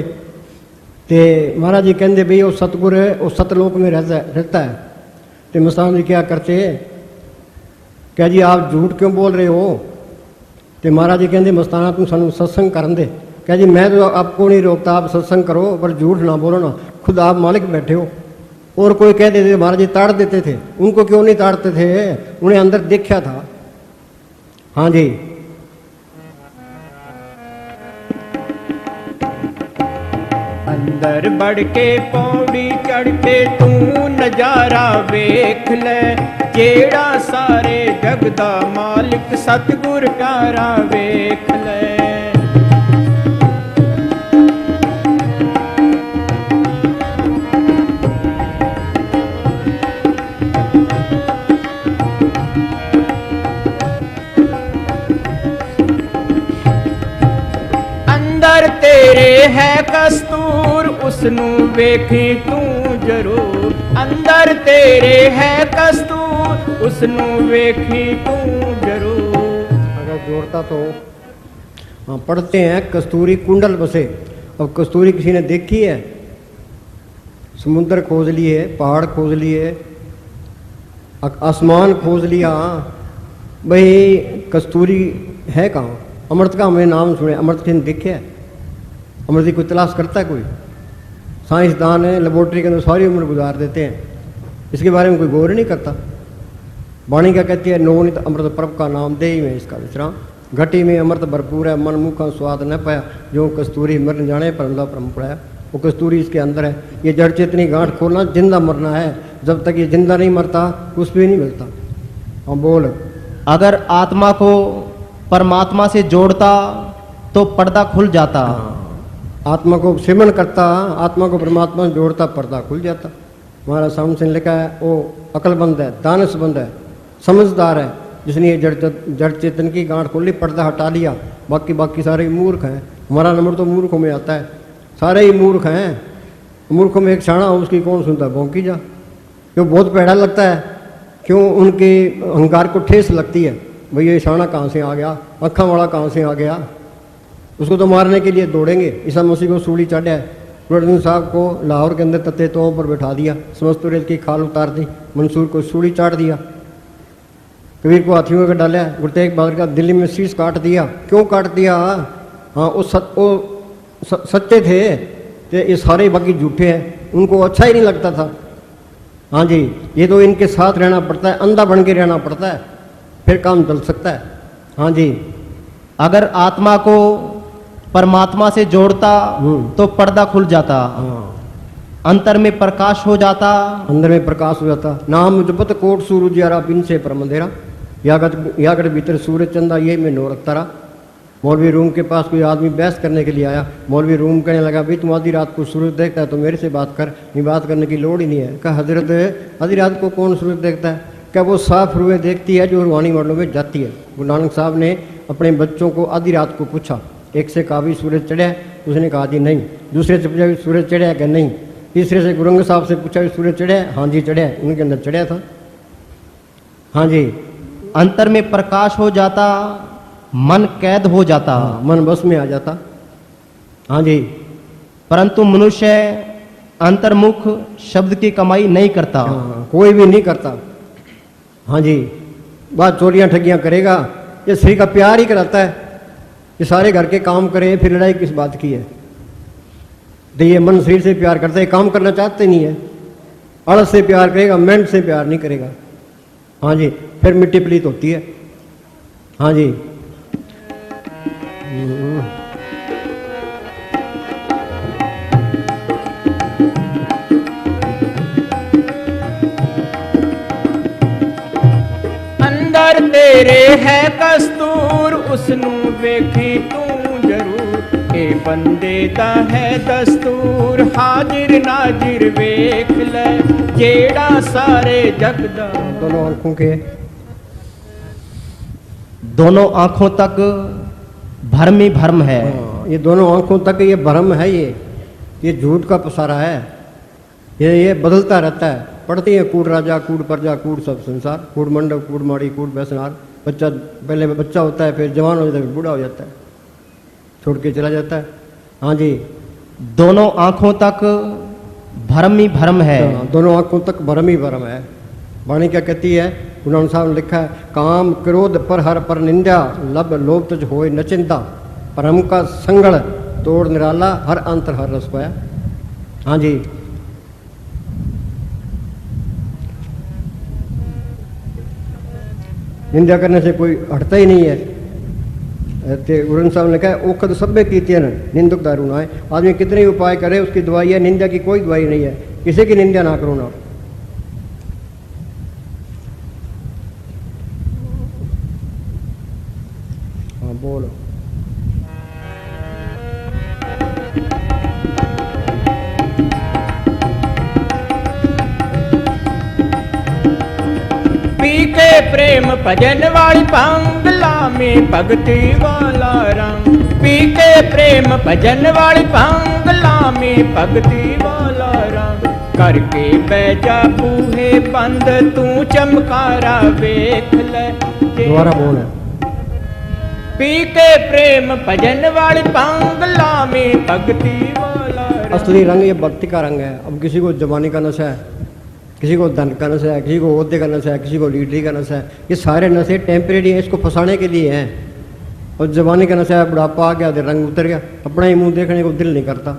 तो महाराज जी कहते भाई वो सतगुर वो सतलोक में रहता है। तो मस्ताना जी क्या करते, क्या जी आप झूठ क्यों बोल रहे हो। तो महाराज जी कहते मस्ताना तुम सानू सत्संग कर दे। क्या जी मैं तो आपको नहीं रोकता, आप सत्संग करो पर झूठ ना बोलो ना, खुद आप मालिक बैठे हो। और कोई कह देते महाराज जी ताड़ देते थे, उनको क्यों नहीं ताड़ते थे, उन्हें अंदर देखा था। हाँ जी, अंदर बढ़ के पौड़ी चढ़ के तू नजारा वेख ले, जेड़ा सारे जग दा मालिक सतगुर प्यारा वेख ले। है कस्तूर उसनू वेखी तू जरूर, अंदर तेरे है कस्तूर उसनू वेखी तू जरूर। अगर जोड़ता तो हाँ पढ़ते हैं कस्तूरी कुंडल बसे। अब कस्तूरी किसी ने देखी है? समुद्र खोज लिए, पहाड़ खोज लिए, आसमान खोज लिया, भाई कस्तूरी है कहाँ? अमृत का हमने नाम सुने, अमृत किसी ने देखे है? अमृत की कोई तलाश करता है कोई? साइंसदान है लेबोरेटरी के अंदर सारी उम्र गुजार देते हैं, इसके बारे में कोई गौर नहीं करता। वाणी क्या कहती है? नो नित अमृत प्रभ का नाम दे ही में इसका विश्राम, घटी में अमृत भरपूर है मन मुँह का स्वाद न पाया, जो कस्तूरी मर न जाने परमदा परम पड़ाया। वो कस्तूरी इसके अंदर है। ये जड़ चेतनी गांठ खोलना, जिंदा मरना है, जब तक ये जिंदा नहीं मरता कुछ भी नहीं मिलता। हाँ बोल। अगर आत्मा को परमात्मा से जोड़ता तो पर्दा खुल जाता। आत्मा को सिमरण करता, आत्मा को परमात्मा से जोड़ता, पर्दा खुल जाता। हमारा सामने से लिखा है वो अकलमंद है, दानशमंद है, समझदार है, जिसने ये जड़ चेतन की गांठ खोली, पर्दा हटा लिया। बाकी सारे मूर्ख हैं। हमारा नंबर तो मूर्खों में आता है, सारे ही मूर्ख हैं। मूर्खों में एक शाणा हो उसकी कौन सुनता? भौंकी जा। क्यों? बहुत पैड़ा लगता है। क्यों? उनके अहंकार को ठेस लगती है, भाई ये शाणा कहाँ से आ गया, अखा वाला कहाँ से आ गया। उसको तो मारने के लिए दौड़ेंगे। ईसा मसीह को सूली चढ़ा है, गुरुद्वारा साहब को लाहौर के अंदर तत्ते तों पर बैठा दिया, समस्त रेत की खाल उतार दी, मंसूर को सूली चाट दिया, कबीर को हाथियों का डाला, गुरु तेग बहादुर का दिल्ली में शीश काट दिया। क्यों काट दिया? हाँ वो सच्चे थे, तो ये सारे बाकी झूठे हैं, उनको अच्छा ही नहीं लगता था। हाँ जी, ये तो इनके साथ रहना पड़ता है, अंधा बन के रहना पड़ता है, फिर काम चल सकता है। हाँ जी। अगर आत्मा को परमात्मा से जोड़ता तो पर्दा खुल जाता। हाँ, अंतर में प्रकाश हो जाता। अंदर में प्रकाश हो जाता। नाम जपत कोट सूरज यारा बिन से परम अंधेरा, यागट भीतर सूरज चंदा ये में नो रखता रहा। मौलवी रूम के पास कोई आदमी बहस करने के लिए आया। मौलवी रूम कहने लगा, भाई तुम आधी रात को सूरज देखता है तो मेरे से बात कर, नहीं बात करने की लोड़ ही नहीं है। कहा हजरत आधी रात को कौन सूरज देखता है? क्या वो साफ रुए देखती है जो रूहानी मंडलों में जाती है। गुरु नानक साहब ने अपने बच्चों को आधी रात को पूछा, एक से कहा भी सूरज चढ़ा? उसने कहा जी नहीं। दूसरे से पूछा सूरज चढ़ा क्या? नहीं। तीसरे से गुरंग साहब से पूछा सूरज चढ़ा? हाँ जी चढ़ा। उनके अंदर चढ़ा था। हाँ जी। अंतर में प्रकाश हो जाता, मन कैद हो जाता। हाँ, मन बस में आ जाता। हाँ जी। परंतु मनुष्य अंतर्मुख शब्द की कमाई नहीं करता। हाँ, कोई भी नहीं करता। हाँ जी। बात चोरियां ठगियां करेगा, ये श्री का प्यार ही कराता है। ये सारे घर के काम करे, फिर लड़ाई किस बात की है? तो ये मन शरीर से प्यार करता है, काम करना चाहते नहीं है। आलस से प्यार करेगा, मेहनत से प्यार नहीं करेगा। हाँ जी, फिर मिट्टी पलीत होती है। हाँ जी। अंदर तेरे है कस्तूर उसनू वेखी तू जरूर, ए बंदे दा है दस्तूर हाजिर नाजिर वेख ले, जेड़ा सारे जग दा। दोनों आंखों के, दोनों आंखों तक भ्रम ही भ्रम है। ये दोनों आंखों तक ये भ्रम है। ये झूठ का पसारा है। ये बदलता रहता है। पढ़ती है कूड़ राजा कूड़ प्रजा कूड़ सब संसार, कूड़ मंडप कूड़ माड़ी कूड़ बैसनार। बच्चा पहले बच्चा होता है, फिर जवान हो जाता है, फिर बूढ़ा हो जाता है, छोड़ के चला जाता है। हाँ जी। दोनों आंखों तक भ्रम ही भ्रम है। दोनों आंखों तक भ्रम ही भ्रम है। वाणी क्या कहती है? गुरु नानक साहब ने लिखा है, काम क्रोध पर हर पर निंदा, लब लोभ तज होए न चिंता, परम का संगड़ तोड़ निराला, हर अंतर हर रस पाया। हाँ जी। निंदा करने से कोई हटता ही नहीं है। गुरु साहब ने कहा, ओखद सभ्य कीर्तियन निंदक दारू ना है। आदमी कितने उपाय करे, उसकी दवाई है, निंदा की कोई दवाई नहीं है। किसी की निंदा ना करो ना। हाँ बोलो। पी के प्रेम भजन वाली पंगला में भक्ति वाला रंग, पी के प्रेम भजन वाली भंग लामी भगती वाला रंग करके बैजा बूहे बंद तू चमकारा वेख ले। दोबारा बोल है। पी के प्रेम भजन वाली भंग लामी भगती वाला रंग। असली रंग ये भक्ति का रंग है। अब किसी को जवानी का नशा है, किसी को धन का नशा है, किसी को ओहदे का नशा है, किसी को लीडरी का नशा है। ये सारे नशे टेम्परेरी हैं, इसको फंसाने के लिए हैं। और जवानी का नशा है, बुढ़ापा आ गया तो रंग उतर गया, अपना ही मुंह देखने को दिल नहीं करता।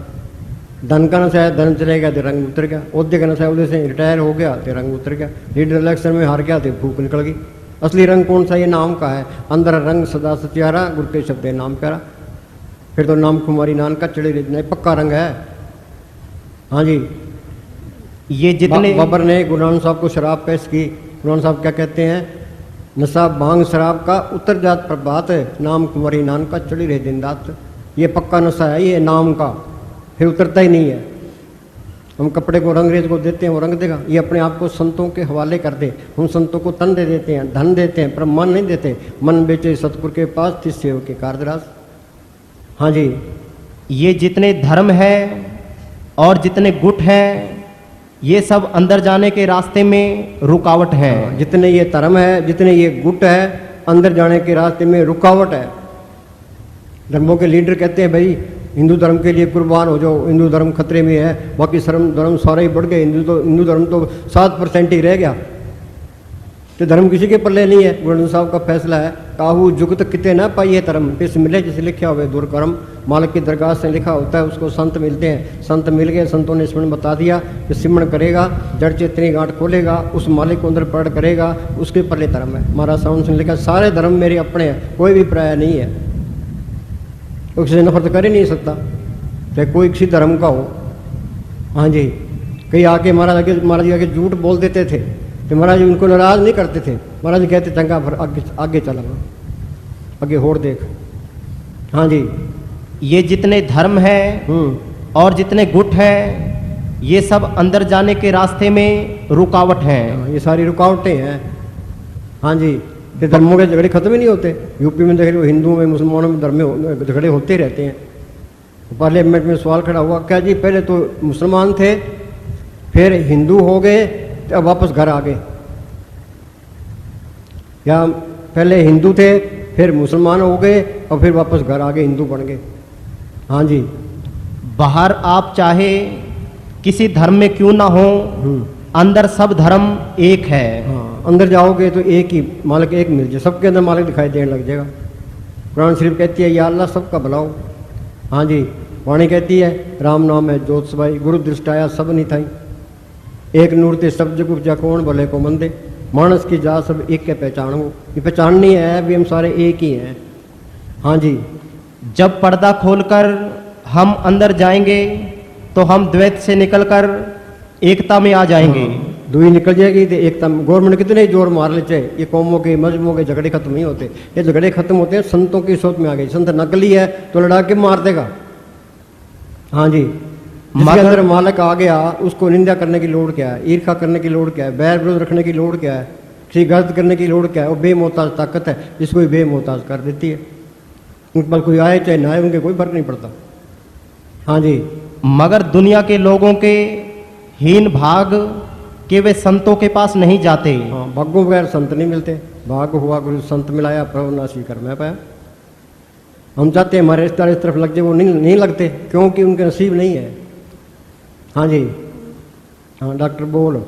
धन का नशा है, धन चले गया तो रंग उतर गया। ओहदे का नशा है, उधर से रिटायर हो गया तो रंग उतर गया। लीडर इलेक्शन में हार गया तो फूक निकल गई। असली रंग कौन सा? ये नाम का है। अंदर रंग सदा सत्यारा, गुरु के शब्द नाम प्यारा। फिर तो नाम कुमारी नान का चढ़े रहना पक्का रंग है। हाँ जी। ये जितने बाबर ने गुरु नानक साहब को शराब पेश की। गुरु नानक साहब क्या कहते हैं? नशा भांग शराब का उतर जात प्रभात, नाम कुमारी नान का चढ़ी रहे दिन रात। ये पक्का नशा है, ये नाम का, फिर उतरता ही नहीं है। हम कपड़े को रंगरेज को देते हैं, वो रंग देगा। ये अपने आप को संतों के हवाले कर दे। हम संतों को तन दे देते हैं, धन देते हैं, पर मन नहीं देते। मन बेचे सतगुरु के पास, तिस सेव के कारदराज। हाँ जी। ये जितने धर्म है और जितने गुट हैं, ये सब अंदर जाने के रास्ते में रुकावट है। जितने ये धर्म है, जितने ये गुट है, अंदर जाने के रास्ते में रुकावट है। धर्मों के लीडर कहते हैं भाई हिंदू धर्म के लिए कुर्बान हो जाओ, हिंदू धर्म खतरे में है, बाकी धर्म सारे ही बढ़ गए, हिंदू धर्म तो 7% ही रह गया। तो धर्म किसी के पल्ले नहीं है। गुरु नानक साहब का फैसला है, काहू जुगत किते ना पाइए धर्म, पिस मिले जिसे लिखा हुआ दूर कर्म। मालिक की दरगाह से लिखा होता है, उसको संत मिलते हैं। संत मिल गए, संतों ने सिमरन बता दिया कि सिमरन करेगा, जड़ चेतनी गांठ खोलेगा, उस मालिक को अंदर पढ़ करेगा, उसके पल्ले धर्म है। महाराज साउंड से लिखा सारे धर्म मेरे अपने हैं, कोई भी पराया नहीं है। वो किसी से नफरत कर ही नहीं सकता, चाहे कोई किसी धर्म का हो। हाँ जी। कई आके महाराज जी आके झूठ बोल देते थे तो महाराज जी उनको नाराज नहीं करते थे। महाराज जी कहते चंगा फिर आगे चला, आगे होड़ देख। हाँ जी। ये जितने धर्म है और जितने गुट हैं, ये सब अंदर जाने के रास्ते में रुकावट हैं। ये सारी रुकावटें हैं। हाँ जी। ये धर्मों के झगड़े खत्म ही नहीं होते। यूपी में देख लो, हिंदुओं में मुसलमानों में धर्म में झगड़े होते रहते हैं। पार्लियामेंट में सवाल खड़ा हुआ, क्या जी पहले तो मुसलमान थे, फिर हिंदू हो गए, तो अब वापस घर आ गए, या पहले हिंदू थे फिर मुसलमान हो गए और फिर वापस घर आ गए, हिंदू बन गए? हाँ जी। बाहर आप चाहे किसी धर्म में क्यों ना हो, अंदर सब धर्म एक है। हाँ, अंदर जाओगे तो एक ही मालिक, एक मिल जाए, सबके अंदर मालिक दिखाई देने लग जाएगा। कुरान शरीफ कहती है या अल्लाह सबका भलाओ। हाँ जी। वाणी कहती है राम नाम है जोत सबाई, गुरु दृष्टाया सब नहीं थाई, एक नूर ते सब जग उपजा कौन भले को मंदे, मानस की जा सब एक के पहचान हो। ये पहचाननी है भी हम सारे एक ही हैं। हाँ जी। जब पर्दा खोलकर हम अंदर जाएंगे तो हम द्वैत से निकलकर एकता में आ जाएंगे। दुई निकल जाएगी तो एकता। गवर्नमेंट कितने जोर मार ले चाहे, ये कौमों के मजहबों के झगड़े खत्म नहीं होते। ये झगड़े खत्म होते हैं संतों की सोच में आ गई। संत नकली है तो लड़ा के मार देगा। हाँ जी। जिसके अंदर मालिक आ गया उसको निंदा करने की लोड़ क्या है, ईर्षा करने की लोड़ क्या है, बैर विरोध रखने की लोड़ क्या है, किसी गलत करने की लोड़ क्या है? वो बेमोहताज ताकत है जिसको बेमोहताज कर देती है। उनके पास कोई आए चाहे ना आए, उनके कोई फर्क नहीं पड़ता। हाँ जी। मगर दुनिया के लोगों के हीन भाग के वे संतों के पास नहीं जाते। हाँ, भागों बगैर संत नहीं मिलते। भाग हुआ गुरु संत मिलाया, प्रभु नासी कर मैं पाया। हम चाहते हैं हमारे रिश्तेदार इस तरफ लग जाए, वो नहीं लगते क्योंकि उनके नसीब नहीं है। हाँ जी। हाँ डॉक्टर बोलो।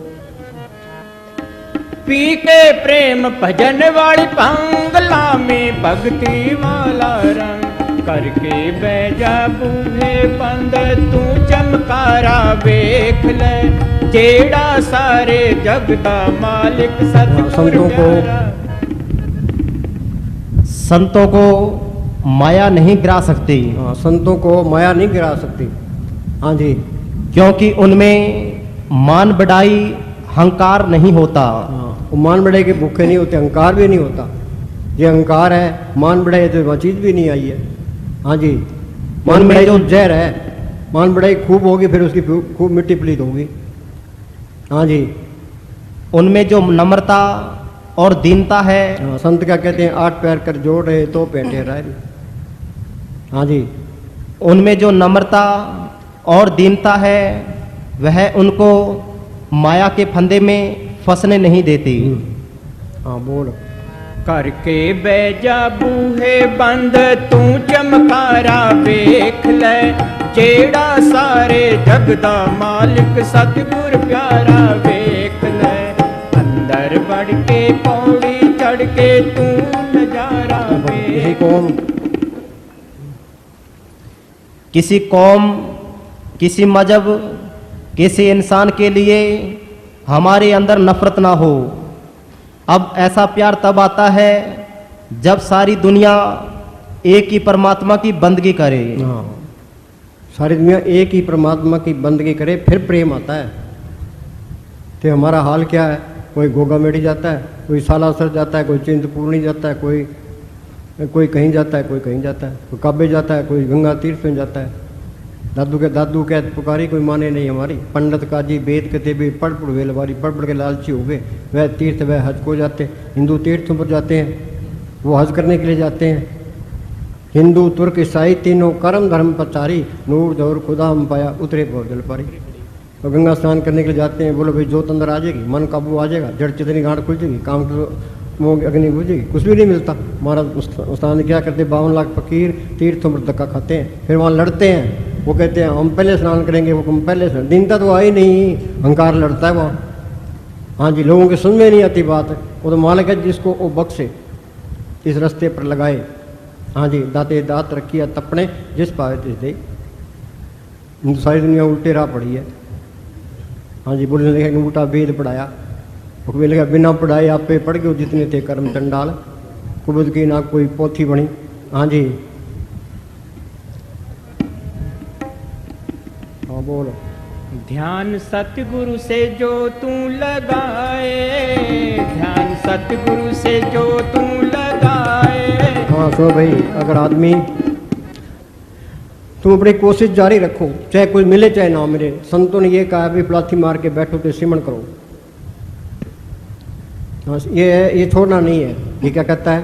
पी के प्रेम भजन वाली पंगला में भक्ति वाला रंग करके बैजा बूहे बंद तू चमकारा वेख ले, जेड़ा सारे जग दा मालिक सतगुरु प्यारा। संतों को माया नहीं गिरा सकती। हाँ, संतों को माया नहीं गिरा सकती। हाँ जी। क्योंकि उनमें मान बढ़ाई अहंकार नहीं होता। हाँ, वो मान बढ़ाई के भूखे नहीं होते, अहंकार भी नहीं होता। ये अहंकार है, मान बढ़ाई तो वह चीज़ भी नहीं आई है। हाँ जी। मान बढ़ाई तो जहर है। मान बढ़ाई खूब होगी फिर उसकी खूब मिट्टी पलीत होगी। हाँ जी। उनमें जो नम्रता और दीनता है। हाँ, संत क्या कहते हैं, 8 पैर कर जोड़ रहे तो पेटे रहे। हाँ जी। उनमें जो नम्रता और दीनता है वह उनको माया के फंदे में फंसने नहीं देती। हाँ बोल। करके बैजा बूहे बंद तू चमकारा वेख ले, जेड़ा सारे जग दा मालिक सतगुर प्यारा वेख ले। अंदर बढ़ के पौड़ी चढ़ के तू नजारा वेख। किसी कौम, किसी मजहब, किसी इंसान के लिए हमारे अंदर नफरत ना हो। अब ऐसा प्यार तब आता है जब सारी दुनिया एक ही परमात्मा की बंदगी करे। हाँ, सारी दुनिया एक ही परमात्मा की बंदगी करे, फिर प्रेम आता है। तो हमारा हाल क्या है? कोई गोगा मेढ़ी जाता है, कोई सालासर जाता है, कोई चिंतपूर्णी जाता है, कोई कहीं जाता है, कोई कहीं जाता है, कोई काबे जाता है, कोई गंगा तीर्थ में जाता है। दादू कह पुकारी कोई माने नहीं हमारी। पंडित काजी वेद कते भी पढ़ वेल वारी, पढ़ के लालची हो गए। वह तीर्थ वह हज को जाते, हिंदू तीर्थों पर जाते हैं, वो हज करने के लिए जाते हैं। हिंदू तुर्क ईसाई तीनों कर्म धर्म प्रचारी, नूर दौर खुदा हम पाया उतरे बहुत जल पारी। तो गंगा स्नान करने के लिए जाते हैं, बोलो भाई जोत अंदर आ जाएगी, मन काबू आ जाएगा, जड़ चितनी गांठ खुल जाएगी, काम मोह अग्नि बुझेगी, कुछ भी नहीं मिलता। महाराज उस्ताद क्या करते, 52 लाख फकीर तीर्थों पर धक्का खाते हैं, फिर वहाँ लड़ते हैं। वो कहते हैं हम पहले स्नान करेंगे, वो हम पहले स्नान। दीनता तो आई नहीं, अहंकार लड़ता है वहाँ। हाँ जी, लोगों के समझ में नहीं आती बात। वो तो मालिक है जिसको वो बख्शे, इस रास्ते पर लगाए। हाँ जी, दाते दात रखिया तपने, जिस पावे तिस दे। सारी दुनिया उल्टे राह पड़ी है। हाँ जी, बोलने लगे उल्टा वेद पढ़ाया। वो बोले लगा बिना पढ़ाए आप पे पढ़ गए जितने थे कर्म चंडाल, कुबुद की ना कोई पोथी बनी। हाँ जी, हाँ बोलो। ध्यान सतगुरु से जो तू लगाए, ध्यान सतगुरु से जो तू लगाए। हाँ सो भाई, अगर आदमी तुम अपनी कोशिश जारी रखो, चाहे कोई मिले चाहे ना मिले। संतों ने ये कहा भी पलाथी मार के बैठो तो सिमरण करो। हाँ, ये छोड़ना नहीं है। ये क्या कहता है?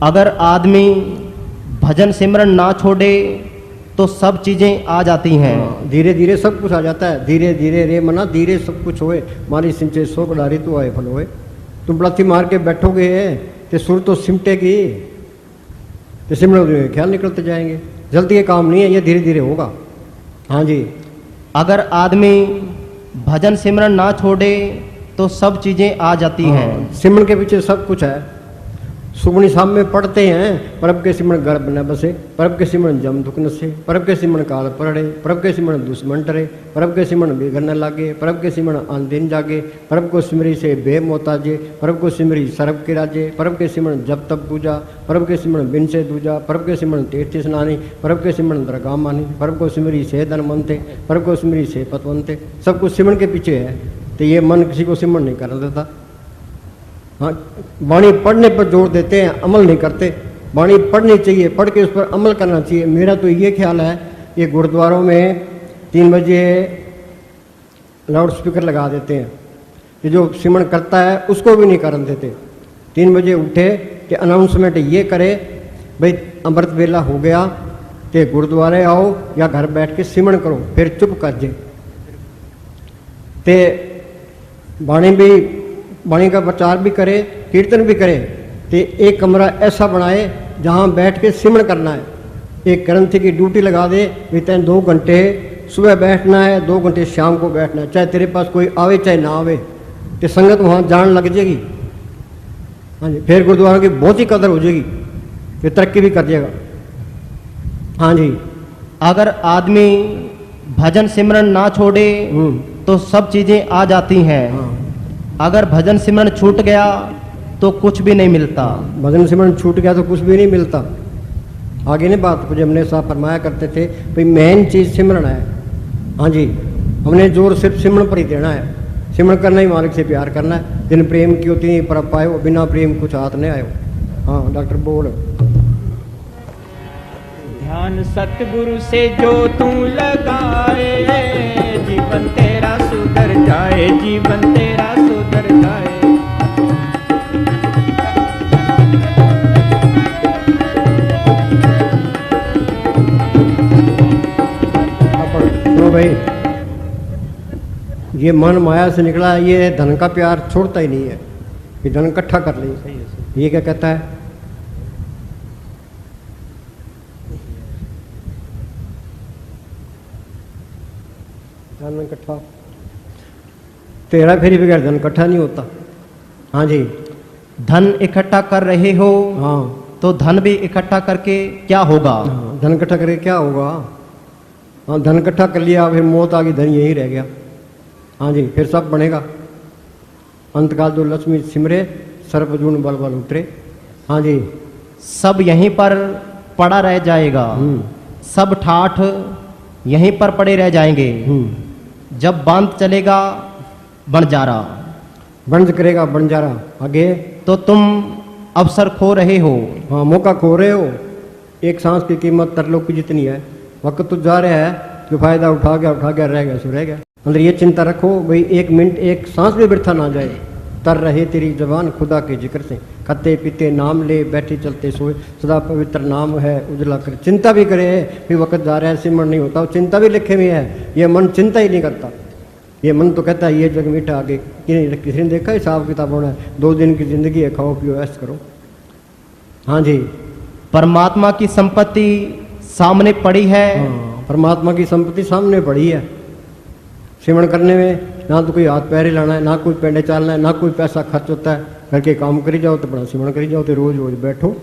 अगर आदमी भजन सिमरन ना छोड़े तो सब चीजें आ जाती हैं। हाँ, धीरे धीरे सब कुछ आ जाता है। धीरे धीरे रे मना धीरे सब कुछ होए, मारी सिंचे सो कडारी तो आए फल होए। तुम पलाथी मार के बैठोगे तो सुर तो सिमटेगी, तो सिमरण ख्याल निकलते जाएंगे। जल्दी ये काम नहीं है, ये धीरे धीरे होगा। हाँ जी, अगर आदमी भजन सिमरन ना छोड़े तो सब चीजें आ जाती हैं। सिमरन के पीछे सब कुछ है। सुगुनी साम में पढ़ते हैं, परब के सिमरन गर्भ न बसे, परब के सिमरन जम दुख नसे, परब के सिमरन काल पड़े, परब के सिमरन दुश्मन डरे, परब के सिमरन बेघर न लागे, परब के सिमरन आन दिन जागे, परब को सिमरी से बे मोताजे, परब को सिमरी सरब के राजे, परब के सिमरन जब तब पूजा, परब के सिमरन बिन से दूजा, परब के सिमरन तीर्थ स्नानी, परब के सिमरन दरगाह मानी, परब को सिमरी से धनवंते, परब को सिमरी से पतवंते। सब कुछ सिमरन के पीछे है। तो ये मन किसी को सिमरन नहीं करने देता। हाँ, वाणी पढ़ने पर जोर देते हैं, अमल नहीं करते। वाणी पढ़नी चाहिए, पढ़ के उस पर अमल करना चाहिए। मेरा तो ये ख्याल है, ये गुरुद्वारों में 3 बजे लाउड स्पीकर लगा देते हैं, कि जो सिमरन करता है उसको भी नहीं करने देते। 3 बजे उठे कि अनाउंसमेंट ये करे भाई अमृत वेला हो गया, तो गुरुद्वारे आओ या घर बैठ के सिमरन करो, फिर चुप कर जे। ते वाणी का प्रचार भी करे, कीर्तन भी करे। तो एक कमरा ऐसा बनाए जहाँ बैठ के सिमरन करना है। एक ग्रंथी की ड्यूटी लगा दे, तैन 2 घंटे सुबह बैठना है, 2 घंटे शाम को बैठना है, चाहे तेरे पास कोई आवे चाहे ना आवे, तो संगत वहाँ जान लग जाएगी। हाँ जी, फिर गुरुद्वारा की बहुत ही कदर हो जाएगी, फिर तरक्की भी कर देगा। हाँ जी, अगर आदमी भजन सिमरन ना छोड़े तो सब चीजें आ जाती हैं। हाँ, अगर भजन सिमरन छूट गया तो कुछ भी नहीं मिलता। भजन सिमरन छूट गया तो कुछ भी नहीं मिलता। आगे नहीं बात मुझे हमने साहब फरमाया करते थे भाई मेन चीज़ सिमरन है। हाँ जी, हमने जोर सिर्फ सिमरन पर ही देना है। सिमरन करना ही मालिक से प्यार करना है। जिन प्रेम की होती नहीं पर पायो, बिना प्रेम कुछ हाथ नहीं आयो। हाँ डॉक्टर बोल। ध्यान सतगुरु से जो तू लगाए, जीवन तेरा सुधर जाए, जीवन तेरा सुधर जाए। ये मन माया से निकला, ये धन का प्यार छोड़ता ही नहीं है, ये धन इकट्ठा कर ले। ये क्या कहता है? धन इकट्ठा, तेरा फेरी बगैर धन इकट्ठा नहीं होता। हाँ जी, धन इकट्ठा कर रहे हो हाँ तो धन भी इकट्ठा करके क्या होगा? हाँ, धन इकट्ठा करके क्या होगा? हाँ, धन इकट्ठा कर लिया, फिर मौत आ गई, धन यही रह गया। हाँ जी, फिर सब बनेगा। अंतकाल दो लक्ष्मी सिमरे, सर्पजून बल बल उतरे। हाँ जी, सब यहीं पर पड़ा रह जाएगा, सब ठाठ यहीं पर पड़े रह जाएंगे। जब बांध चलेगा बंजारा, बंद करेगा बंजारा आगे, तो तुम अवसर खो रहे हो। हाँ, मौका खो रहे हो। एक सांस की कीमत तरलोक की जितनी है। वक्त तो जा रहा है, जो फायदा उठा गया रह गया सो रह गया। मतलब ये चिंता रखो भाई, एक मिनट एक सांस भी वृथा ना जाए। तर रहे तेरी जबान खुदा के जिक्र से, खाते पीते नाम ले, बैठे चलते सोए, सदा पवित्र नाम है उजला कर। चिंता भी करे, फिर वक्त जा रहा है, सिमरण नहीं होता, चिंता भी लिखे हुई है। ये मन चिंता ही नहीं करता। ये मन तो कहता है ये जग मीठा आगे। किसी ने देखा हिसाब किताब होना है, 2 दिन की जिंदगी है, खाओ पियो ऐश करो। हाँ जी, परमात्मा की संपत्ति सामने पड़ी है। हाँ, परमात्मा की संपत्ति सामने पड़ी है। सिमरण करने में ना तो कोई हाथ पैर हिलाना है, ना कोई पेंडे चालना है, ना कोई पैसा खर्च होता है। करके काम करी जाओ तो बड़ा सिमरण करी जाओ, तो रोज रोज बैठो।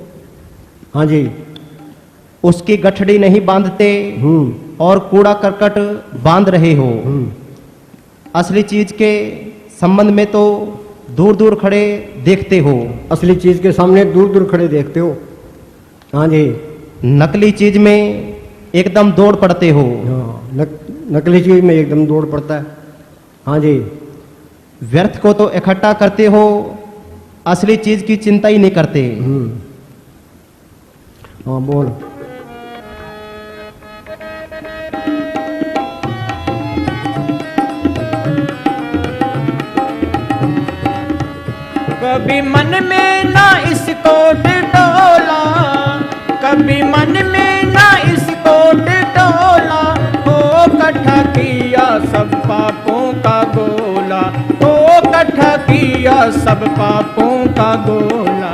हाँ जी, उसकी गठड़ी नहीं बांधते और कूड़ा करकट बांध रहे हो। असली चीज के संबंध में तो दूर दूर खड़े देखते हो। असली चीज के सामने दूर दूर खड़े देखते हो। हाँ जी, नकली चीज में एकदम दौड़ पड़ते हो। हाँ, नकली चीज में एकदम दौड़ पड़ता है। हाँ जी, व्यर्थ को तो इकट्ठा करते हो, असली चीज की चिंता ही नहीं करते। हाँ बोल। कभी मन में ना इसको टटोला, कभी मन में ना इसको टटोला, हो इकट्ठा किया सब पापों का गोला, हो इकट्ठा किया सब पापों का गोला।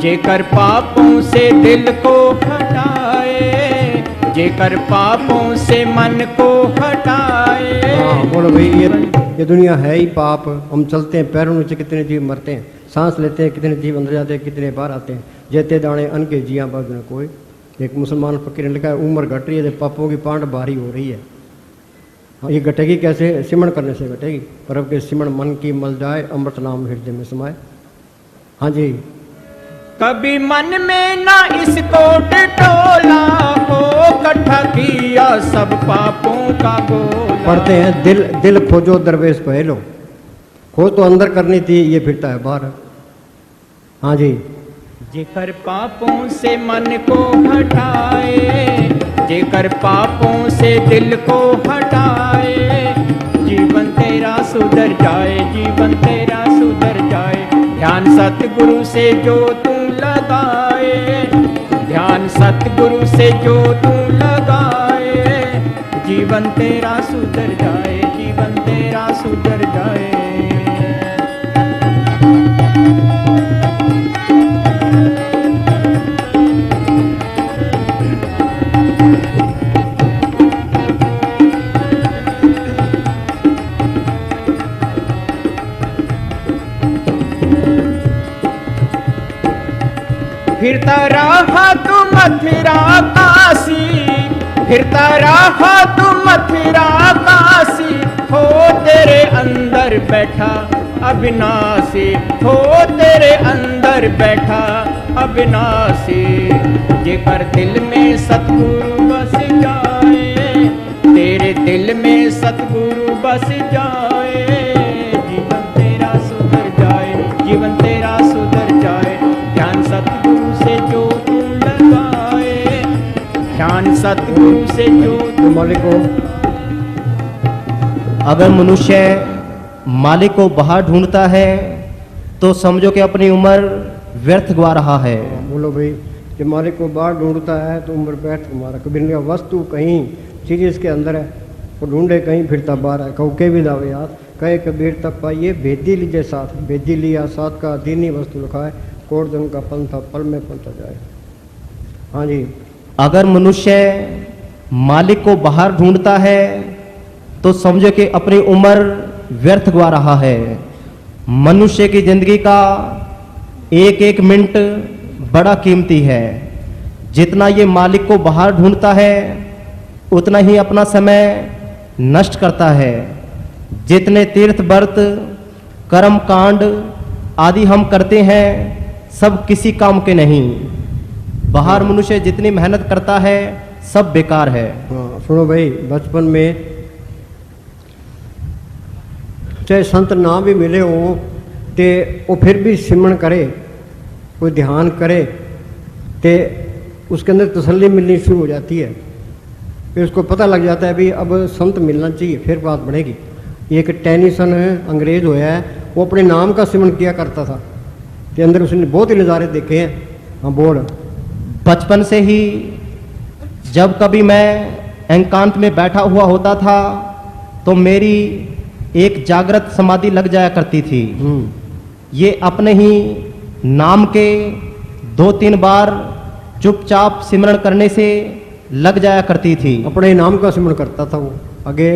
जेकर पापों से दिल को हटाए, जेकर पापों से मन को हटाए। हाँ बोलो भाई, ये दुनिया है ही पाप। हम चलते हैं पैरों नीचे, कितने जीव मरते हैं, सांस लेते हैं, कितने जीव अंदर जाते हैं, कितने बाहर आते हैं। जेते दाने अन के जिया बाग न कोई। एक मुसलमान फकीर ने लिखा है, उम्र घट रही है, पापों की पांड भारी हो रही है। हाँ, ये घटेगी कैसे? सिमरण करने से घटेगी। परब के सिमरण मन की मल जाए, अमृत नाम हृदय में समाए। हाँ जी, कभी मन में ना इसको टटोला, हो इकट्ठा किया सब पापों का गोला। पढ़ते हैं, दिल खोजो दरवेश पहलो। खोज तो अंदर करनी थी, ये फिरता है बाहर। हाँ जी, जेकर पापों से मन को हटाए, जेकर पापों से दिल को हटाए, जीवन तेरा सुधर जाए, जीवन तेरा सुधर जाए। ध्यान सतगुरु से जो तू लगाए, ध्यान सतगुरु से जो तू लगाए, जीवन तेरा सुधर जाए, जीवन तेरा सुधर जाए। फिरता रहा तू मथुरा काशी, फिरता रहा तू मथुरा काशी, हो तेरे अंदर बैठा अविनाशी, हो तेरे अंदर बैठा अविनाशी। जेकर दिल में सतगुरु बस जाए, तेरे दिल में सतगुरु बस जाए, जीवन तेरा सुधर जाए, जीवन तेरा सुधर जाए। ध्यान सतगुरु से जो तू लगाए, ध्यान सतगुरु से जो तू मालिक को। अगर मनुष्य मालिक को बाहर ढूंढता है तो समझो कि अपनी उम्र व्यर्थ गवा रहा है। बोलो भाई, जब मालिक को बाहर ढूंढता है तो उम्र व्यर्थ तुम्हारा। कबीर ने कहा, वस्तु कहीं चीज इसके अंदर है, वो ढूंढे कहीं फिरता बाहर है, कहू के भी दावे याद, कहे कबीर तब पाइए भेदी लीजिए साथ, भेदी लिया साथ का दीनी वस्तु लिखाए, कोट जन का पंथा पल में पहुंचा जाए। हाँ जी। अगर मनुष्य मालिक को बाहर ढूंढता है तो समझो कि अपनी उम्र व्यर्थ गवा रहा है। मनुष्य की जिंदगी का एक एक मिनट बड़ा कीमती है। जितना ये मालिक को बाहर ढूंढता है उतना ही अपना समय नष्ट करता है। जितने तीर्थ व्रत कर्म कांड आदि हम करते हैं सब किसी काम के नहीं। बाहर मनुष्य जितनी मेहनत करता है सब बेकार है। हाँ सुनो भाई, बचपन में चाहे संत ना भी मिले हो ते वो फिर भी सिमरन करे, कोई ध्यान करे ते उसके अंदर तसल्ली मिलनी शुरू हो जाती है। फिर उसको पता लग जाता है भी अब संत मिलना चाहिए, फिर बात बढ़ेगी। एक टेनिसन अंग्रेज होया है, वो अपने नाम का सिमरन किया करता था, के अंदर उसने बहुत ही नज़ारे देखे हैं। हाँ बोल। बचपन से ही जब कभी मैं एकांत में बैठा हुआ होता था तो मेरी एक जागृत समाधि लग जाया करती थी। ये अपने ही नाम के 2-3 बार चुपचाप सिमरन करने से लग जाया करती थी। अपने नाम का सिमरन करता था वो। आगे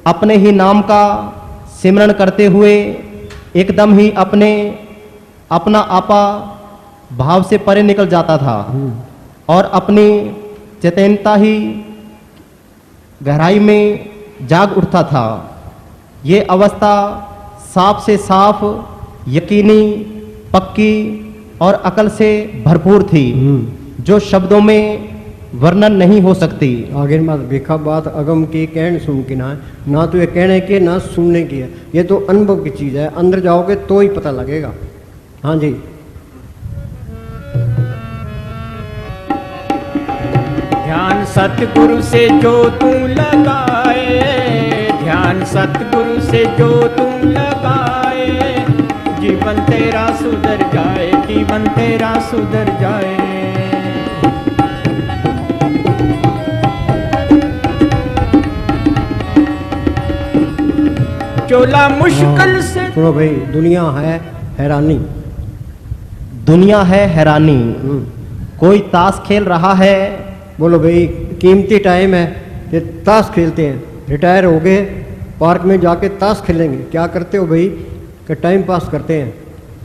अपने ही नाम का सिमरन करते हुए एकदम ही अपना आपा भाव से परे निकल जाता था और अपनी चेतनता ही गहराई में जाग उठता था। ये अवस्था साफ से साफ, यकीनी, पक्की और अकल से भरपूर थी जो शब्दों में वर्णन नहीं हो सकती। आगे मत भिखा बात अगम की कहन सुन की ना तो ये कहने की ना सुनने की है, ये तो अनुभव की चीज़ है। अंदर जाओगे तो ही पता लगेगा। हाँ जी। ध्यान सतगुरु से जो तू लगाए, ध्यान सतगुरु से जो तू लगाए, जीवन तेरा सुधर जाए, जीवन तेरा सुधर जाए। चोला मुश्किल से। सुनो भाई, दुनिया है हैरानी, दुनिया है हैरानी। कोई ताश खेल रहा है। बोलो भाई, कीमती टाइम है, ये ताश खेलते हैं, रिटायर हो गए, पार्क में जाके ताश खेलेंगे। क्या करते हो भाई? कि टाइम पास करते हैं।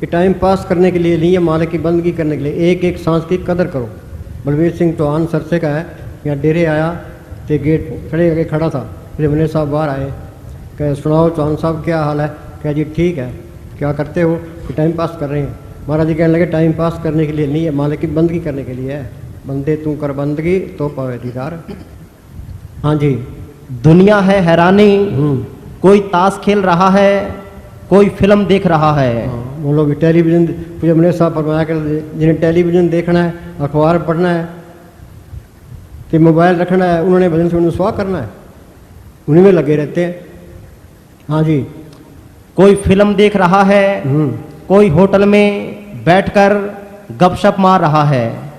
कि टाइम पास करने के लिए नहीं है, मालिक की बंदगी करने के लिए। एक एक सांस की कदर करो। बलवीर सिंह चौहान सरसे का है, यहाँ डेरे आया तो गेट खड़े करके खड़ा था। फिर मने साहब बाहर आए, कह सुनाओ चौहान साहब क्या हाल है? क्या जी ठीक है। क्या करते हो? कि टाइम पास कर रहे हैं। महाराज जी कहने लगे टाइम पास करने के लिए नहीं है, मालिक की बंदगी करने के लिए है। बंदे तू कर बंदगी तो पावे दीदार। हाँ जी। दुनिया है हैरानी। कोई ताश खेल रहा है, कोई फिल्म देख रहा है। वो लोग टेलीविज़न, मुझे मैंने साहब फरमाया कर, जिन्हें टेलीविज़न देखना है, अखबार पढ़ना है, कि मोबाइल रखना है, उन्होंने भजन सुनने स्वाह करना है, उन्हीं में लगे रहते हैं। हाँ जी। कोई फिल्म देख रहा है, कोई होटल में बैठकर गपशप मार रहा है।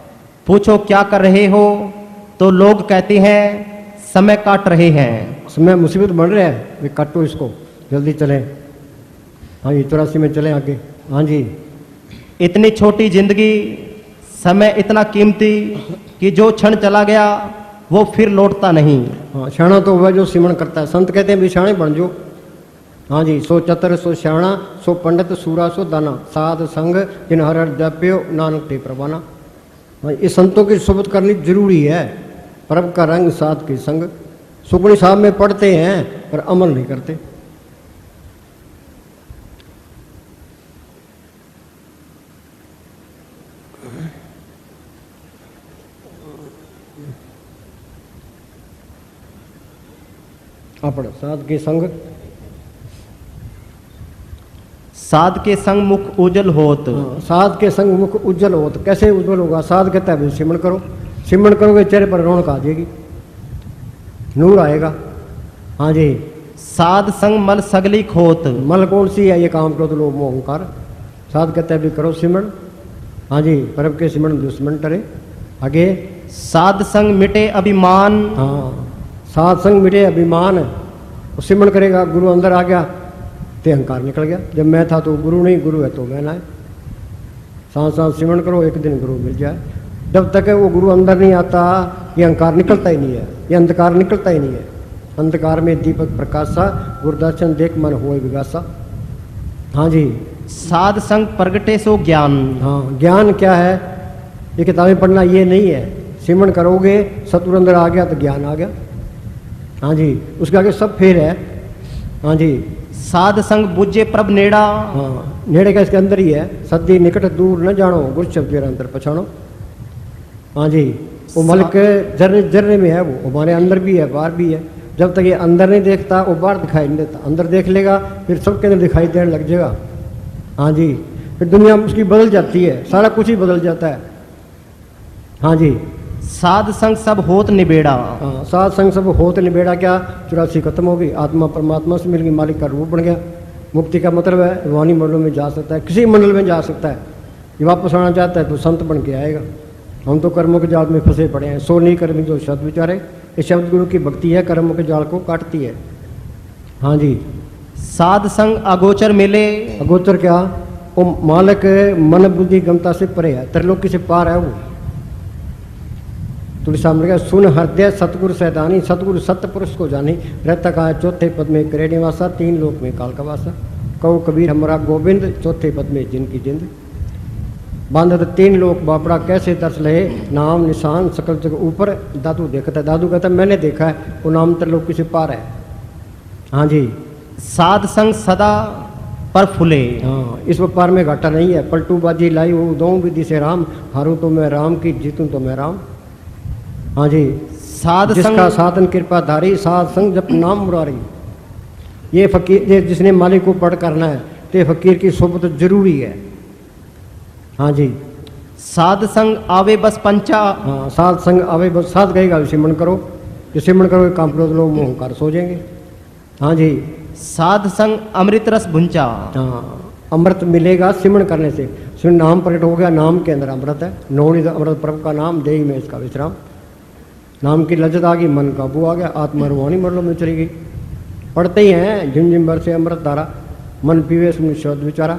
पूछो क्या कर रहे हो तो लोग कहते हैं समय काट रहे हैं। समय मुसीबत बढ़ रहा है, वे काटो इसको, जल्दी चलें। हाँ जी, 84 में चलें आगे। हाँ जी। इतनी छोटी जिंदगी, समय इतना कीमती कि जो क्षण चला गया वो फिर लौटता नहीं। हाँ, शाणा तो वह जो सिमरन करता है। संत कहते हैं भी शाणे बन जो। हाँ जी। सो चतर सो श्याणा, सो पंडित सूरा सो दाना, साध संग जिन हर हर जप्यो नानक ते प्रवाना। हाँ, ये संतों की सोबत करनी जरूरी है। परब का रंग साध के संग। सुखनी साहब में पढ़ते हैं पर अमल नहीं करते। अपड़ साध के संग, साध के संग मुख उज्जवल होत। साध के संग मुख उज्जवल होत। कैसे उज्जवल होगा? साध कहता है सिमरन करो, सिमरन करोगे चेहरे पर रौनक आ जाएगी, नूर आएगा। हाँ जी। साध संग मल सगली खोत। मल कौन सी है? ये काम करो तो लोग मोहंकार। साध कहता है भी करो सिमरन। हाँ जी। परब के सिमरन दुश्मन टरे। आगे। साध संग मिटे अभिमान। हाँ, सात संग मिटे अभिमान, वो सिमरण करेगा, गुरु अंदर आ गया तो अहंकार निकल गया। जब मैं था तो गुरु नहीं, गुरु है तो मैं ना है। सांस सांस सिमरण करो, एक दिन गुरु मिल जाए। जब तक वो गुरु अंदर नहीं आता ये अहंकार निकलता ही नहीं है, ये अंधकार निकलता ही नहीं है। अंधकार में दीपक प्रकाशा, गुरुदर्शन देख मन होए विगासा। हाँ जी। साध संग प्रगटे सो ज्ञान। हाँ, ज्ञान क्या है? ये किताबें पढ़ना ये नहीं है। सिमरण करोगे, सतगुरु अंदर आ गया तो ज्ञान आ गया। हाँ जी, उसके आगे सब फेर है। हाँ जी। साध संग बुझे प्रभ नेड़ा। हाँ, नेड़े का इसके अंदर ही है। सदी निकट दूर न जानो, गुरु शब्द अंदर पछानो। हाँ जी, वो मलक जर्रे जर्रे में है, वो हमारे अंदर भी है, बाहर भी है। जब तक ये अंदर नहीं देखता वो बाहर दिखाई नहीं देता। अंदर देख लेगा फिर सबके अंदर दिखाई देने लग जाएगा। हाँ जी, फिर दुनिया उसकी बदल जाती है, सारा कुछ ही बदल जाता है। हाँ जी। साध संग सब होत निबेड़ा। हाँ, साध संग सब होत निबेड़ा क्या? 84 खत्म हो गई, आत्मा परमात्मा से मिल गई, मालिक का रूप बन गया। मुक्ति का मतलब है रूहानी मंडलों में जा सकता है, किसी मंडल में जा सकता है। ये वापस आना चाहता है तो संत बन के आएगा। हम तो कर्मों के जाल में फंसे पड़े हैं। सो नहीं कर्मी जो शब्द विचारे, ये शब्द गुरु की भक्ति है, कर्मों के जाल को काटती है। हाँ जी। साध संग अगोचर मिले। अगोचर क्या? वो मालक मन बुद्धि गमता से परे है, त्रिलोकी से पार है वो। तुलसा मिल गया, सुन हृदय सतगुरु सैदानी, सतगुरु सत्य पुरुष को जानी। रहता कहा चौथे पद में करे निवासा, 3 लोक में काल का वासा। कहो कबीर हमारा गोविंद, चौथे पद में जिनकी जिंद। बांधत 3 लोक बापड़ा कैसे दर्श लहे, नाम निशान सकल जग ऊपर। दादू देखता है, दादू कहता है मैंने देखा है, वो नाम त्रिलोकी से पार है। हाँ जी। साध संग सदा पर फुले। हाँ, इस व्यापार में घाटा नहीं है। पलटू बाजी लाई वो दो विधि से राम, हारूं तो मैं राम की, जीतूं तो मैं राम। हाँ जी। साध जिसका संग साधन कृपाधारी, साध संग जप नाम मुरारी। ये फकीर, ये जिसने मालिक को पढ़ करना है तो ये फकीर की सोबत जरूरी है। हाँ जी। साध संग आवे बस पंचा। हाँ, साध संग आवे बस, साध कहेगा सिमरण करो, जो सिमरण करो काम करो, लोग मोहकार सो जाएंगे। हाँ जी। साध संग अमृत रस भुंचा। हाँ, अमृत मिलेगा सिमरण करने से। सिमरण नाम प्रकट हो गया, नाम के अंदर अमृत है। नौनी अमृत प्रभु का नाम, देही में इसका विश्राम। नाम की लज्जत आ गई, मन काबू आ गया, आत्मा रूहानी मंडलों में चली गई। पढ़ते ही हैं झिम झिम से अमृत धारा, मन पीवे सुन शब्द विचारा।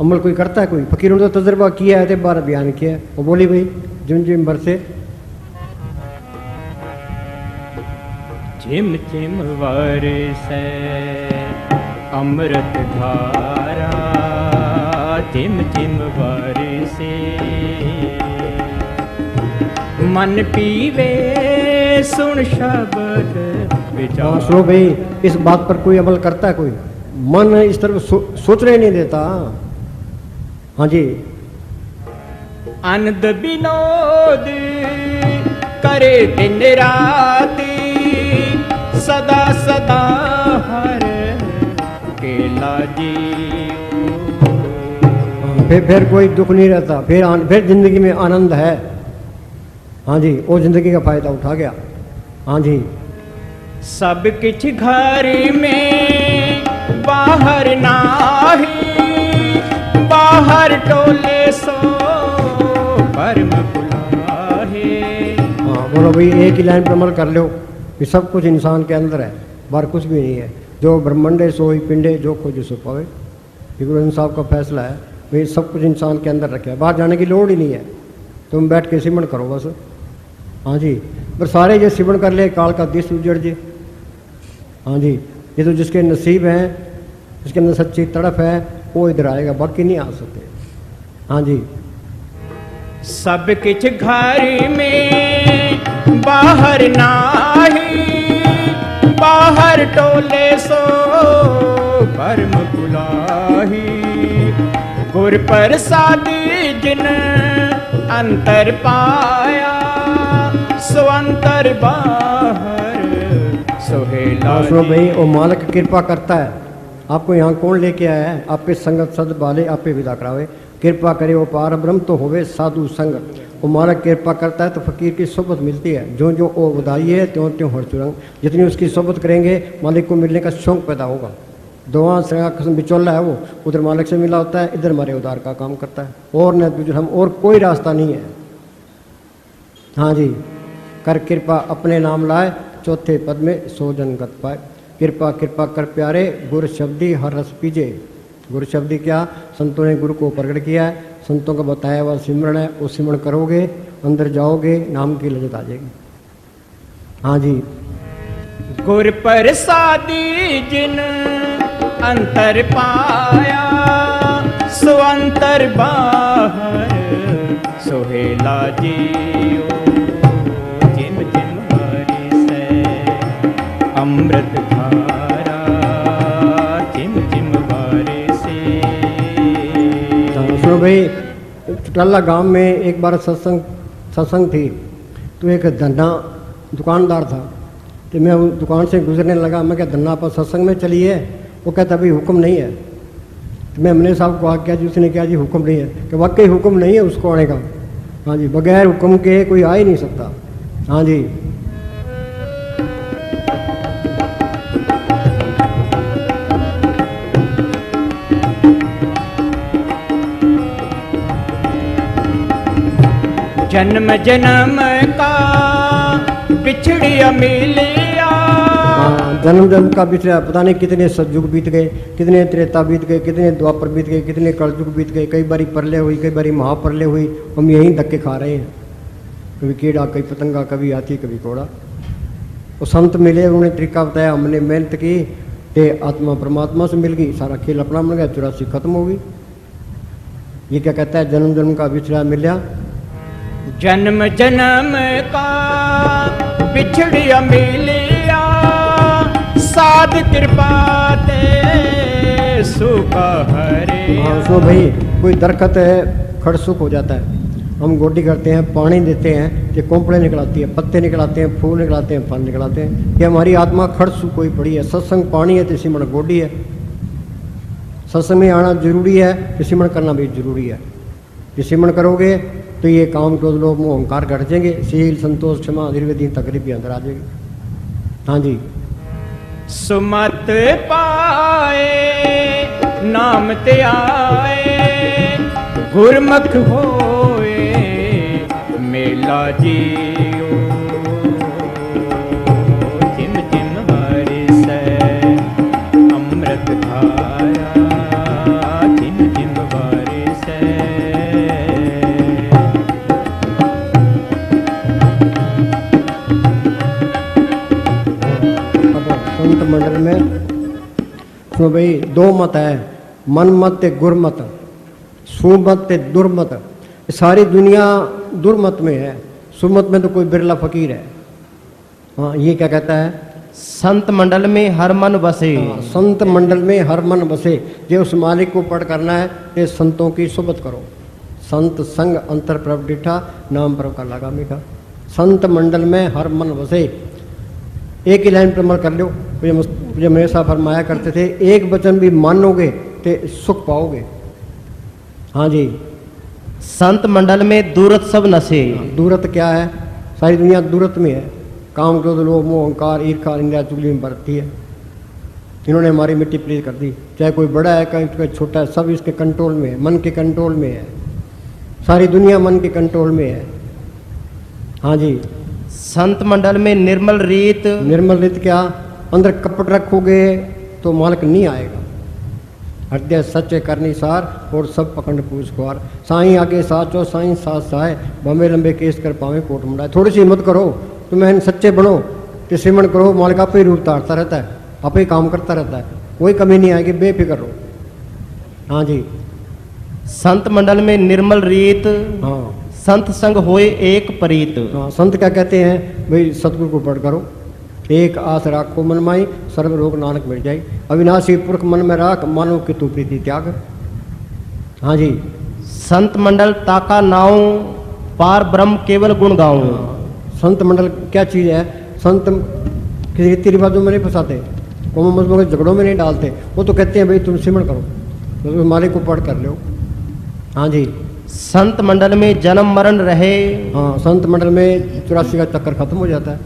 अमल कोई करता है? कोई फकीरों ने तो तजर्बा किया है, 12 बयान किया है। वो बोली भाई झिम झिम से झिम झिम बरसे अमृत धारा, झिम झिम बरसे मन पीवे सुन शब्द विचार। सुनो भाई, इस बात पर कोई अमल करता है? कोई मन इस तरफ सोचने नहीं देता। हाँ जी। आनंद विनोद करे दिन राती, सदा सदा हर केला जी। फिर कोई दुख नहीं रहता, फिर जिंदगी में आनंद है। हाँ जी, वो जिंदगी का फायदा उठा गया। हाँ जी। सब किछ घर में बाहर नाही, बाहर टोले सो परम बुलाहे। हाँ बोलो भाई, एक ही लाइन पर अमल कर लो कि सब कुछ इंसान के अंदर है, बाहर कुछ भी नहीं है। जो ब्रह्मंडे सोई पिंडे, जो खोज सो पावे। ये गुरु ग्रंथ साहब का फैसला है भाई, सब कुछ इंसान के अंदर रखे है, बाहर जाने की लोड़ ही नहीं है। तुम बैठ के सिमरण करो बस। हाँ जी, पर सारे ये सिमरण कर ले, काल का दिश उजड़ जे। हाँ जी, ये तो जिसके नसीब हैं, जिसके अंदर सच्ची तड़प है, वो इधर आएगा, बाकी नहीं आ सकते। हाँ जी। सब किछ घर में बाहर नाही, बाहर टोले सो परम बुलाही। गुर प्रसाद जिन अंतर पाया, सो अंतर बाहर सोहेला। सुनो भाई, वो मालिक कृपा करता है। आपको यहाँ कौन लेके आया है? आपे संगत सद बाले, आपे विदा करावे। कृपा करे वो पार ब्रह्म तो होवे साधु संग। वो मालिक कृपा करता है तो फकीर की सोबत मिलती है। जो जो वो बधाई है त्यों त्यों हर चुरंग। जितनी उसकी सोबत करेंगे मालिक को मिलने का शौक पैदा होगा। दुआ से बिचौला है वो, उधर मालिक से मिला होता है, इधर हमारे उदार का काम करता है। और न दूसरा हम और कोई रास्ता नहीं है। हाँ जी, कर कृपा अपने नाम लाए, चौथे पद में सो जन गत पाए। कृपा कृपा कर प्यारे गुर शब्दी हर रस पीजे। गुरु शब्दी क्या? संतों ने गुरु को प्रकट किया है, संतों का बताया हुआ सिमरण है, वो सिमरण करोगे, अंदर जाओगे, नाम की लज्जत आ जाएगी। हाँ जी। गुर प्रसादी जिन अंतर पाया, सो अंतर बाहर सोहेला जियो। जिम जिम बरसै अमृत धारा, जिम जिम बरसे। सुनो भाई, चुटाला गांव में एक बार सत्संग थी, तो एक धन्ना दुकानदार था, तो मैं उस दुकान से गुजरने लगा। मैं क्या धन्ना पर सत्संग में चलिए? वो कहता अभी हुक्म नहीं है। तो मैं एमएलए साहब को आज्ञा जी, उसने क्या जी हुक्म नहीं है? कि वाकई हुक्म नहीं है उसको आने का। हाँ जी, बगैर हुक्म के कोई आ ही नहीं सकता। हाँ जी। जन्म जन्म का बिछड़िया मिलिया। जन्म जन्म का बिछड़ा, पता नहीं कितने सतयुग बीत गए, कितने त्रेता बीत गए, कितने द्वापर बीत गए, कितने कलयुग बीत गए। कई बारी प्रलय हुई, कई बारी महाप्रलय हुई, हम यहीं धक्के खा रहे हैं। कभी कीड़ा, कभी पतंगा, कभी हाथी, कभी घोड़ा। वो संत मिले, उन्होंने तरीका बताया, हमने मेहनत की, ते आत्मा परमात्मा से मिल गई, सारा खेल अपना बन गया, 84 खत्म हो गई। ये क्या कहता है? जन्म जन्म का बिछड़ा मिलिया। जन्म जन्म का बिछड़िया मिलिया, साध कृपा ते सुख हरे। हाँ सो भाई, कोई दरख्त है खड़ सुख हो जाता है, हम गोडी करते हैं, पानी देते हैं, ये कोंपड़े निकलाती है, पत्ते निकलाते हैं, फूल निकलाते हैं, फल निकलाते हैं। कि हमारी आत्मा खड़ सुख कोई पड़ी है। सत्संग पानी है तो सिमरण गोडी है। सत्संग में आना जरूरी है, तो सिमरण करना भी जरूरी है। ये सिमरण करोगे तो ये काम क्रोध लोभ मोह अहंकार घट जाएंगे, शील संतोष क्षमा धीरे धीरे तकलीफ भी अंदर आ जाएगी। हाँ जी। सुमत पाए नाम ते आए, गुरमुख होए मेला जियो। जिम जिम बरसै अमृत धारा, जिम जिम बरसै। संत मंडल में तो भाई दो मत है, मन मत ते गुरमत, सुमत ते दुर्मत। सारी दुनिया दुर्मत में है, सुमत में तो कोई बिरला फकीर है। हाँ, ये क्या कहता है? संत मंडल में हर मन बसे। संत मंडल में हर मन बसे। जे उस मालिक को पढ़ करना है, ये संतों की सोबत करो। संत संग अंतर प्रभ डिठा, नाम प्रभ का लगा मीठा। संत मंडल में हर मन बसे। एक ही लाइन पर अमल कर लो। मुझे मेरे साथ फरमाया करते थे, एक वचन भी मानोगे तो सुख पाओगे। हाँ जी। संत मंडल में दूरत सब नशे। दूरत क्या है? सारी दुनिया दूरत में है। काम क्रोध लोभ मोह अहंकार ईर्ष्या निंदा चुगली में बरतती है। इन्होंने हमारी मिट्टी प्लीज कर दी। चाहे कोई बड़ा है, कोई छोटा है, सब इसके कंट्रोल में है, मन के कंट्रोल में है। सारी दुनिया मन के कंट्रोल में है। हाँ जी। संत मंडल में निर्मल रीत। निर्मल रीत क्या? अंदर कपट रखोगे तो मालिक नहीं आएगा। हृदय सच्चे करनी सार, और सब पकड़ पूछ खुआर। साईं आगे साचो साईं साथ सहाय, बम्बे लंबे केस कर पावे कोट मुंडाए। थोड़ी सी हिम्मत करो, तुम्हें सच्चे बनो, तो सिमरण करो, मालिक आप ही रूप तारता रहता है, आप ही काम करता रहता है, कोई कमी नहीं आएगी, बेफिक्र रहो। हाँ जी। संत मंडल में निर्मल रीत। हाँ। संत संग होए एक परीत। हाँ, संत क्या कहते हैं? भाई सतगुरु को पढ़ करो, एक आस राखो मन माई, सर्व रोग नानक मिट जाए। अविनाशी पुरख मन में राख, मानो कि तू प्रीति त्याग। हाँ जी। संत मंडल ताका नाऊ, पार ब्रह्म केवल गुण गाऊं। संत मंडल क्या चीज़ है? संत किसी रीति रिवाजों में नहीं फंसाते, कौम मजहबों के झगड़ों में नहीं डालते। वो तो कहते हैं भाई तुम सिमरण करो, तो मालिक को पढ़ कर लो। हाँ जी। संत मंडल में जन्म मरण रहे। हाँ, संत मंडल में 84 का चक्कर खत्म हो जाता है,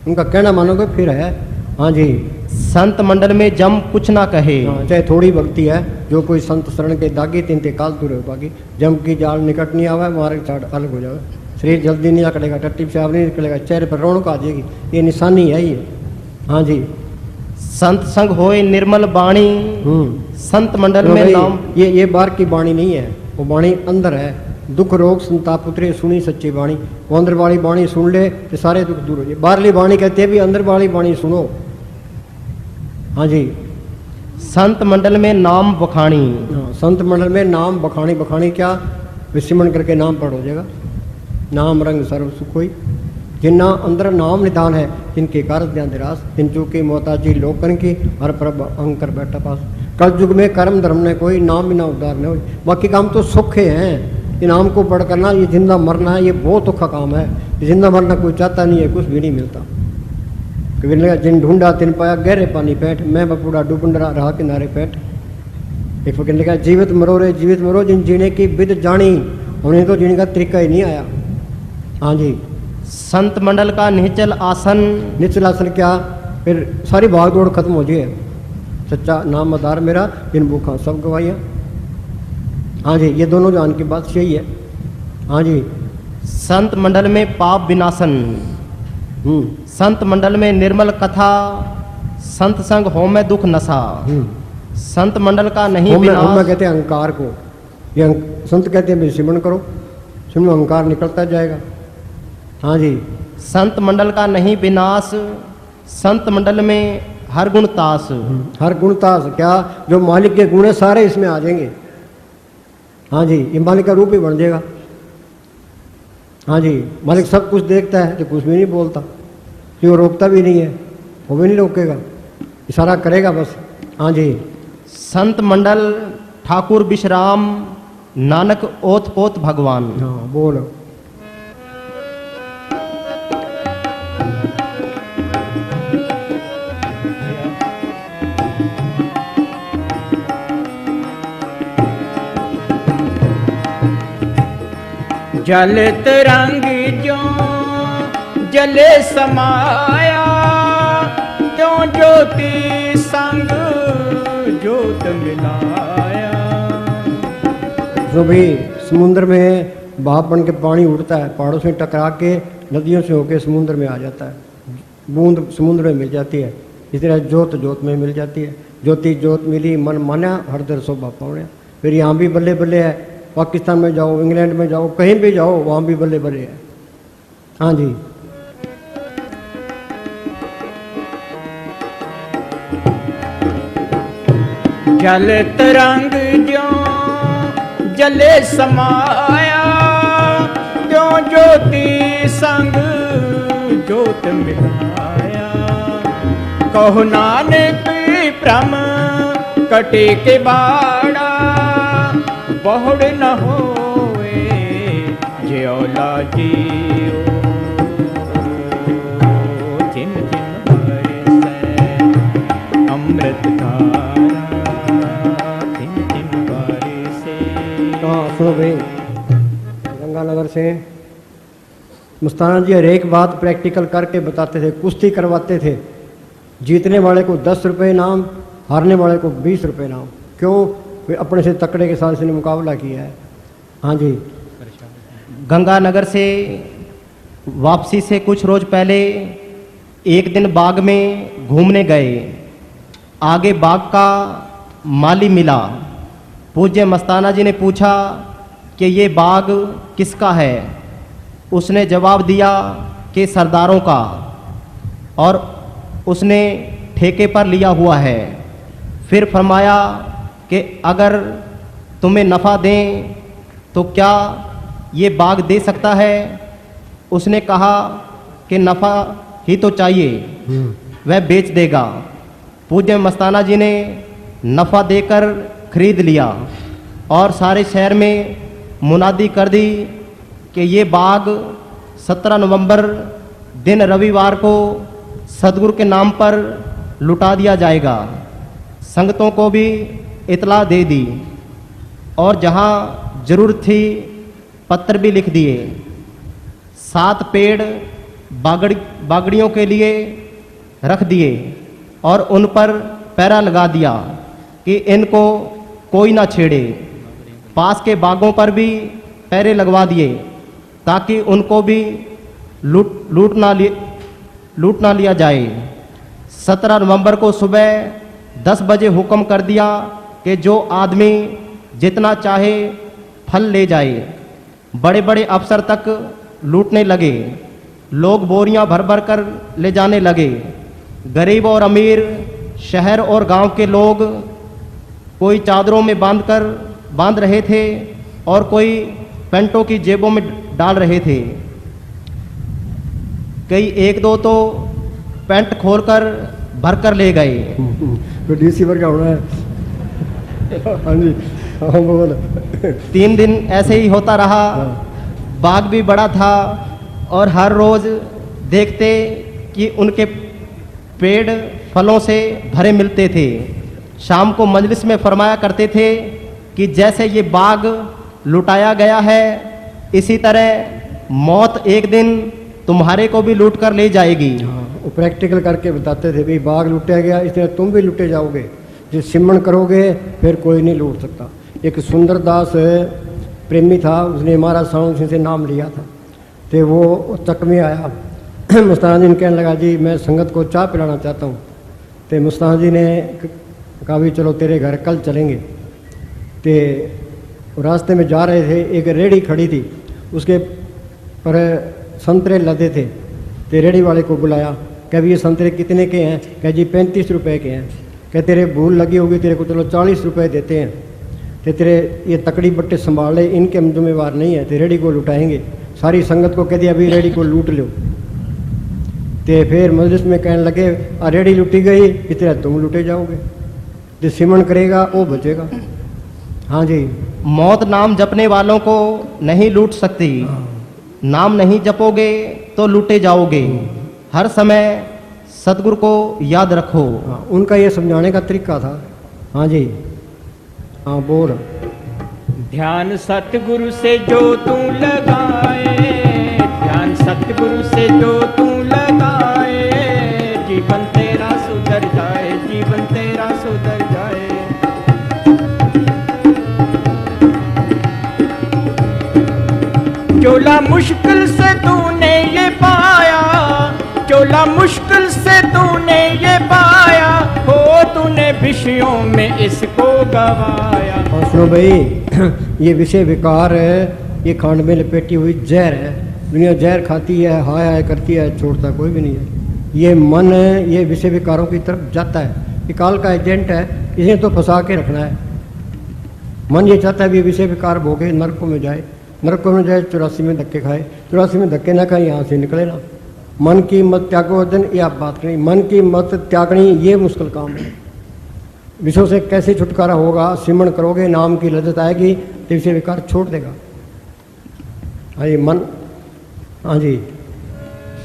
उनका कहना मानोगे फिर है। हाँ जी। संत मंडल में जम कुछ ना कहे। हाँ, चाहे थोड़ी भक्ति है, जो कोई संत शरण के दागी, तीन ते काल दूर हो बागी। जम की जाल निकट नहीं आवे, मार्ग चाट अलग हो जावे। शरीर जल्दी नहीं अकड़ेगा, टट्टी पेशाब नहीं निकलेगा, चेहरे पर रौनक आ जाएगी। ये निशानी है ये। हाँ जी। संत संग होए निर्मल बाणी, संत मंडल में नाम। ये बाहर की वाणी नहीं है, वो वाणी अंदर है। दुख रोग संताप उतरे सुनी सच्ची वाणी। वो अंदर वाली वाणी सुन ले तो सारे दुख दूर हो जाए। बाहरली वाणी कहते हैं भी अंदर वाली वाणी सुनो। हाँ जी। संत मंडल में नाम बखानी। हाँ, संत मंडल में नाम बखानी। बखानी क्या? विस्मरण करके नाम पढ़ हो जाएगा। नाम रंग सर्व सुखोई, जिन्ना अंदर नाम निदान है, जिनके कारज ध्यान दिरास, जिन चूके मोहताजी लोकन की, हर प्रभ अंकर बैठा पास। कल युग में कर्म धर्म ने कोई, नाम बिना उद्धार न हो। बाकी काम तो सुखे हैं, ये नाम को पढ़ करना, ये जिंदा मरना है, ये बहुत औखा काम है। जिंदा मरना कोई चाहता नहीं है, कुछ भी नहीं मिलता। कभी लगा जिन ढूंढा तिन पाया गहरे पानी पैठ, मैं बपूड़ा डूबन रहा किनारे पैठ। एक फकीर ने कहा जीवित मरो रे जीवित मरो, जिन जीने की विद जानी, उन्हें तो जीने का तरीका ही नहीं आया। हाँ जी। संत मंडल का निश्चल आसन। निश्चल आसन क्या? फिर सारी भाग दौड़ खत्म हो जाए। सच्चा नाम आधार मेरा, जिन भूखा सब गवाइया। हाँ जी, ये दोनों जान की बात सही है। हाँ जी। संत मंडल में पाप विनाशन, संत मंडल में निर्मल कथा, संत संग हो में दुख नशा। संत मंडल का नहीं विनाश। कहते हैं अहंकार को, ये संत कहते हैं सिमरण करो, सिमरण अहंकार निकलता जाएगा। हाँ जी। संत मंडल का नहीं विनाश, संत मंडल में हर गुण तास। हर गुण तास क्या? जो मालिक के गुण है सारे इसमें आ जाएंगे। हाँ जी, ये मालिक का रूप ही बन जाएगा। हाँ जी, मालिक सब कुछ देखता है तो कुछ भी नहीं बोलता, जो रोकता भी नहीं है, वो भी नहीं रोकेगा, इशारा करेगा बस। हाँ जी। संत मंडल ठाकुर विश्राम, नानक ओत पोत भगवान। हाँ बोलो। जल तरंग जो जले समाया, त्यों ज्योति संग ज्योत मिलाया। जो भी समुद्र में भाप बन के पानी उड़ता है, पहाड़ों से टकरा के नदियों से होके समुद्र में आ जाता है, बूंद समुद्र में मिल जाती है। इस तरह ज्योत ज्योत में मिल जाती है। ज्योति ज्योत मिली मन माना, हरदर शोभा पावने। फिर यहाँ भी बल्ले बल्ले है, पाकिस्तान में जाओ, इंग्लैंड में जाओ, कहीं भी जाओ, वहाँ भी बल्ले बल्ले है। हाँ जी। जल तरंग जो जले समाया, जो ज्योति संग ज्योत मिलाया। कहो नानक भ्रम कटे के बाड़ा, बहुड़ न होए ज्योला जियो। जिन जिन बरसै अमृत धारा, जिन जिन बरसै। कहाँ सुनो भाई, गंगानगर से मस्ताना जी हर एक बात प्रैक्टिकल करके बताते थे, कुश्ती करवाते थे। जीतने वाले को 10 रुपये इनाम, हारने वाले को 20 रुपये इनाम। क्यों? वे अपने से तकड़े के साथ इसने मुकाबला किया है। हाँ जी। गंगानगर से वापसी से कुछ रोज पहले एक दिन बाग में घूमने गए। आगे बाग का माली मिला। पूज्य मस्ताना जी ने पूछा कि ये बाग किसका है? उसने जवाब दिया कि सरदारों का, और उसने ठेके पर लिया हुआ है। फिर फरमाया कि अगर तुम्हें नफ़ा दें तो क्या ये बाग दे सकता है? उसने कहा कि नफ़ा ही तो चाहिए, वह बेच देगा। पूज्य मस्ताना जी ने नफ़ा देकर खरीद लिया और सारे शहर में मुनादी कर दी कि ये बाग 17 नवंबर दिन रविवार को सदगुरु के नाम पर लुटा दिया जाएगा। संगतों को भी इतला दे दी और जहाँ जरूरत थी पत्र भी लिख दिए। 7 पेड़ बागड़ियों के लिए रख दिए और उन पर पैरा लगा दिया कि इनको कोई ना छेड़े। पास के बागों पर भी पैरे लगवा दिए ताकि उनको भी लूट ना लिया जाए। 17 नवंबर को सुबह 10 बजे हुक्म कर दिया कि जो आदमी जितना चाहे फल ले जाए। बड़े बड़े अफसर तक लूटने लगे। लोग बोरियां भर भर कर ले जाने लगे। गरीब और अमीर, शहर और गांव के लोग कोई चादरों में बांध रहे थे और कोई पेंटों की जेबों में डाल रहे थे। कई एक दो तो पेंट खोलकर भर कर ले गए। तो डीसी पर क्या होना है? हाँ जी, हाँ बोल। 3 दिन ऐसे ही होता रहा। बाग भी बड़ा था और हर रोज देखते कि उनके पेड़ फलों से भरे मिलते थे। शाम को मजलिस में फरमाया करते थे कि जैसे ये बाग लुटाया गया है, इसी तरह मौत एक दिन तुम्हारे को भी लूट कर ले जाएगी। वो प्रैक्टिकल करके बताते थे, भाई बाग लूटा गया, इसलिए तुम भी लूटे जाओगे। जो सिमरण करोगे फिर कोई नहीं लूट सकता। एक सुंदरदास प्रेमी था, उसने हमारा साउंड सिंह से नाम लिया था। तो वो चक में आया, मुस्तान जी ने कहने लगा, जी मैं संगत को चाय पिलाना चाहता हूँ। तो मुस्तान जी ने कहा भी चलो तेरे घर कल चलेंगे। तो रास्ते में जा रहे थे, एक रेहड़ी खड़ी थी, उसके पर संतरे लदे थे। तो रेहड़ी वाले को बुलाया, कह भी ये संतरे कितने के हैं? कह जी 35 रुपए के हैं। कह तेरे भूल लगी होगी, तेरे को चलो 40 रुपए देते हैं। तो तेरे ये तकड़ी बट्टे संभाल ले, इनके हम जिम्मेवार नहीं है। तो रेहड़ी को लुटाएंगे। सारी संगत को कह दिया अभी रेहड़ी को लूट लो। तो फिर मजलिस में कहने लगे, रेहड़ी लूटी गई, इस तरह तुम लूटे जाओगे। जो सिमरण करेगा वो बचेगा। हाँ जी, मौत नाम जपने वालों को नहीं लूट सकती। नाम नहीं जपोगे तो लूटे जाओगे। हर समय सतगुरु को याद रखो। उनका ये समझाने का तरीका था। हाँ जी, हाँ बोल। ध्यान सतगुरु से जो तू लगाए, ध्यान सतगुरु से जो तू लगाए, जीवन तेरा सुधर जाए, जीवन तेरा सुधर जाए। चोला मुश्किल से तूने ये पाया, चोला मुश्किल से तूने ये पाया, हो तूने विषयों में इसको गवाया। हाँ सुनो भाई, ये विषय विकार है, ये खांड में लपेटी हुई जहर है। दुनिया जहर खाती है, हाय हाय करती है, छोड़ता कोई भी नहीं है। ये मन है, ये विषय विकारों की तरफ जाता है। ये काल का एजेंट है, इसे तो फंसा के रखना है। मन ये चाहता है भी विषय विकार भोगे, नरकों में जाए, नरकों में जाए, 84 में धक्के खाए, 84 में धक्के ना खाए, यहाँ से निकले ना। मन की मत त्यागो अर्जुन, ये आप बात करें। मन की मत त्यागनी ये मुश्किल काम है। विषयों से कैसे छुटकारा होगा? सिमरण करोगे, नाम की लज्जत आएगी तो विषय विकार छोड़ देगा। हाँ जी, मन। हाँ जी,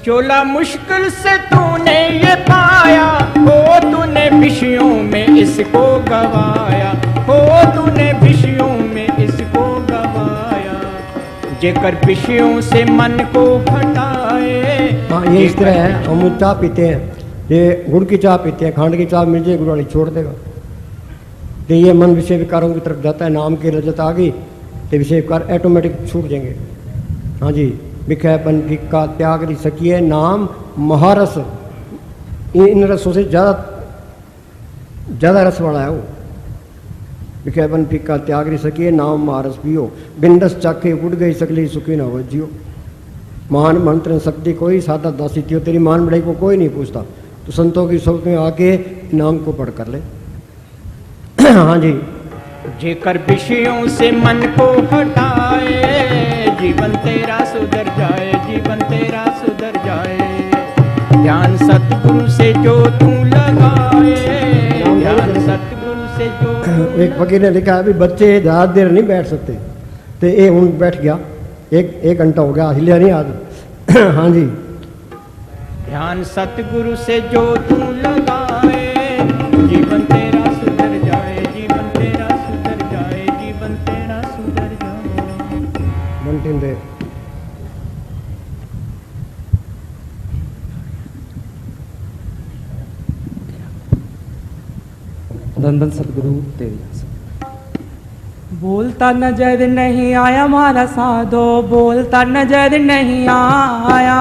चोला मुश्किल से तूने ये पाया, हो तूने विषयों में इसको गवाया, हो तूने विषयों में इसको गवाया। जेकर विषयों से मन को हटाए। हाँ ये इस तरह है, हम चाय पीते हैं, ये गुड़ की चाय पीते हैं, खांड की चाय मिल जाए गुड़ वाली छोड़ देगा। तो ये मन विषय विकारों की तरफ जाता है। नाम की लज्जत आ गई तो विषय विकार ऑटोमेटिक छूट जाएंगे। हाँ जी, विषयपन का त्याग नहीं सकिए, नाम महारस। इन रसों से ज़्यादा रस वाला है वो। विषयपन का त्याग नहीं सकिए, नाम महारस पियो, बिंदस चाखे उड़ गई सकली सुखी न हो जियो। महान मंत्र शक्ति कोई, सादा दासी थियो, तेरी मान बढ़ाई को कोई नहीं पूछता। तो संतों की सोच में आके नाम को पढ़ कर ले। हाँ जी, जेकर विषयों से मन को हटाए, जीवन तेरा सुधर जाए, जीवन तेरा सुधर जाए। ध्यान सतगुरु से जो तू लगाए, ध्यान सतगुरु से जो। एक फकीर ने लिखा है अभी बच्चे ज़्यादा देर नहीं बैठ सकते, तो ये हूँ बैठ गया, एक घंटा हो गया, हिलिया नहीं आज। हाँ जी, ध्यान सतगुरु से जो तू लगाए, जीवन तेरा सुधर जाए, जीवन तेरा सुधर जाए, जीवन तेरा सुधर जाए। मंटिन दे धन धन सतगुरु तेरी। बोलता नजर नहीं आया मारा साधो, बोलता नजर नहीं आया,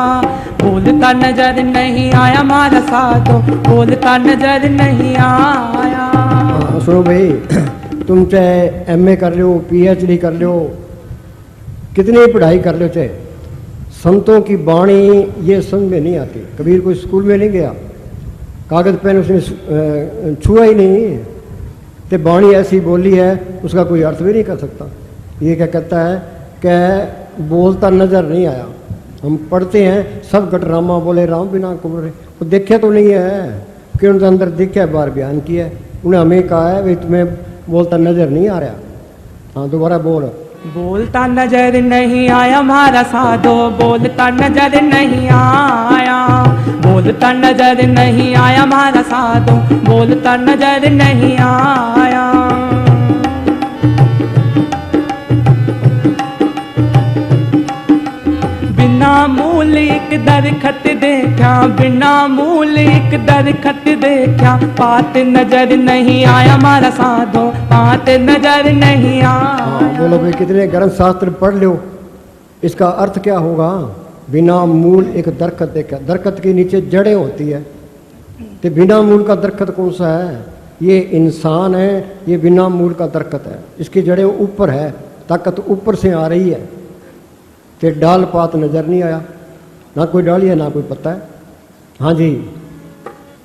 बोलता नजर नहीं आया मारा साधो, बोलता नजर नहीं आया। सुनो भाई, तुम चाहे एमए कर लो, पीएचडी कर लो, कितनी पढ़ाई कर लो, चाहे संतों की वाणी ये समझ में नहीं आती। कबीर कोई स्कूल में नहीं गया, कागज पेन उसने छुआ ही नहीं, तो वाणी ऐसी बोली है उसका कोई अर्थ भी नहीं कर सकता। ये क्या कहता है कि बोलता नजर नहीं आया। हम पढ़ते हैं सब गटरामा बोले राम बिना कुमरे, वो देखे तो नहीं है कि उनके अंदर दिखा है, बार बयान किया है। उन्हें हमें कहा है भाई तुम्हें बोलता नजर नहीं आ रहा। हाँ दोबारा बोल। बोलता नजर नहीं आया मारा साधो, बोलता नजर नहीं आया, बोलता नजर नहीं आया मारा साधो, बोलता नजर नहीं आया। बिना मूल एक दरखत देखा, बिना मूल एक दरखत देखा, पात नजर नहीं आया मारा साधो, पात नजर नहीं आया। बोलो भाई कितने ग्रंथ शास्त्र पढ़ लो, इसका अर्थ क्या होगा? बिना मूल एक दरखत देखा, दरखत के नीचे जड़ें होती है, तो बिना मूल का दरखत कौन सा है? ये इंसान है, ये बिना मूल का दरखत है, इसकी जड़ें ऊपर है, ताकत ऊपर से आ रही है, तो डाल पात नजर नहीं आया, ना कोई डाली है ना कोई पत्ता है। हाँ जी।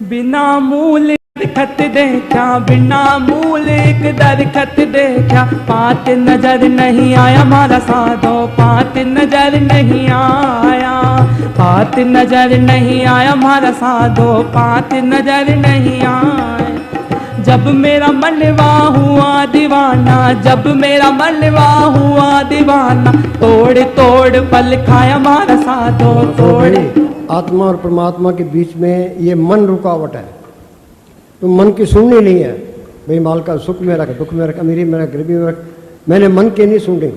बिना मूल दरखत देखा, बिना मूल एक दरखत देखा, पात नजर नहीं आया मारा साधो, पात नजर नहीं आया, पात नजर नहीं आया मारा साधो, पात नजर नहीं आया। जब मेरा मनवा हुआ दीवाना, जब मेरा मनवा हुआ दीवाना, तोड़ तोड़ पल खाया मारा साधो, तोड़। आत्मा और परमात्मा के बीच में ये मन रुकावट है, तो मन की सुननी नहीं है। भाई माल का सुख में रख, दुख में रख, अमीरी में रख, गरीबी में रख, मैंने मन के नहीं सुनी।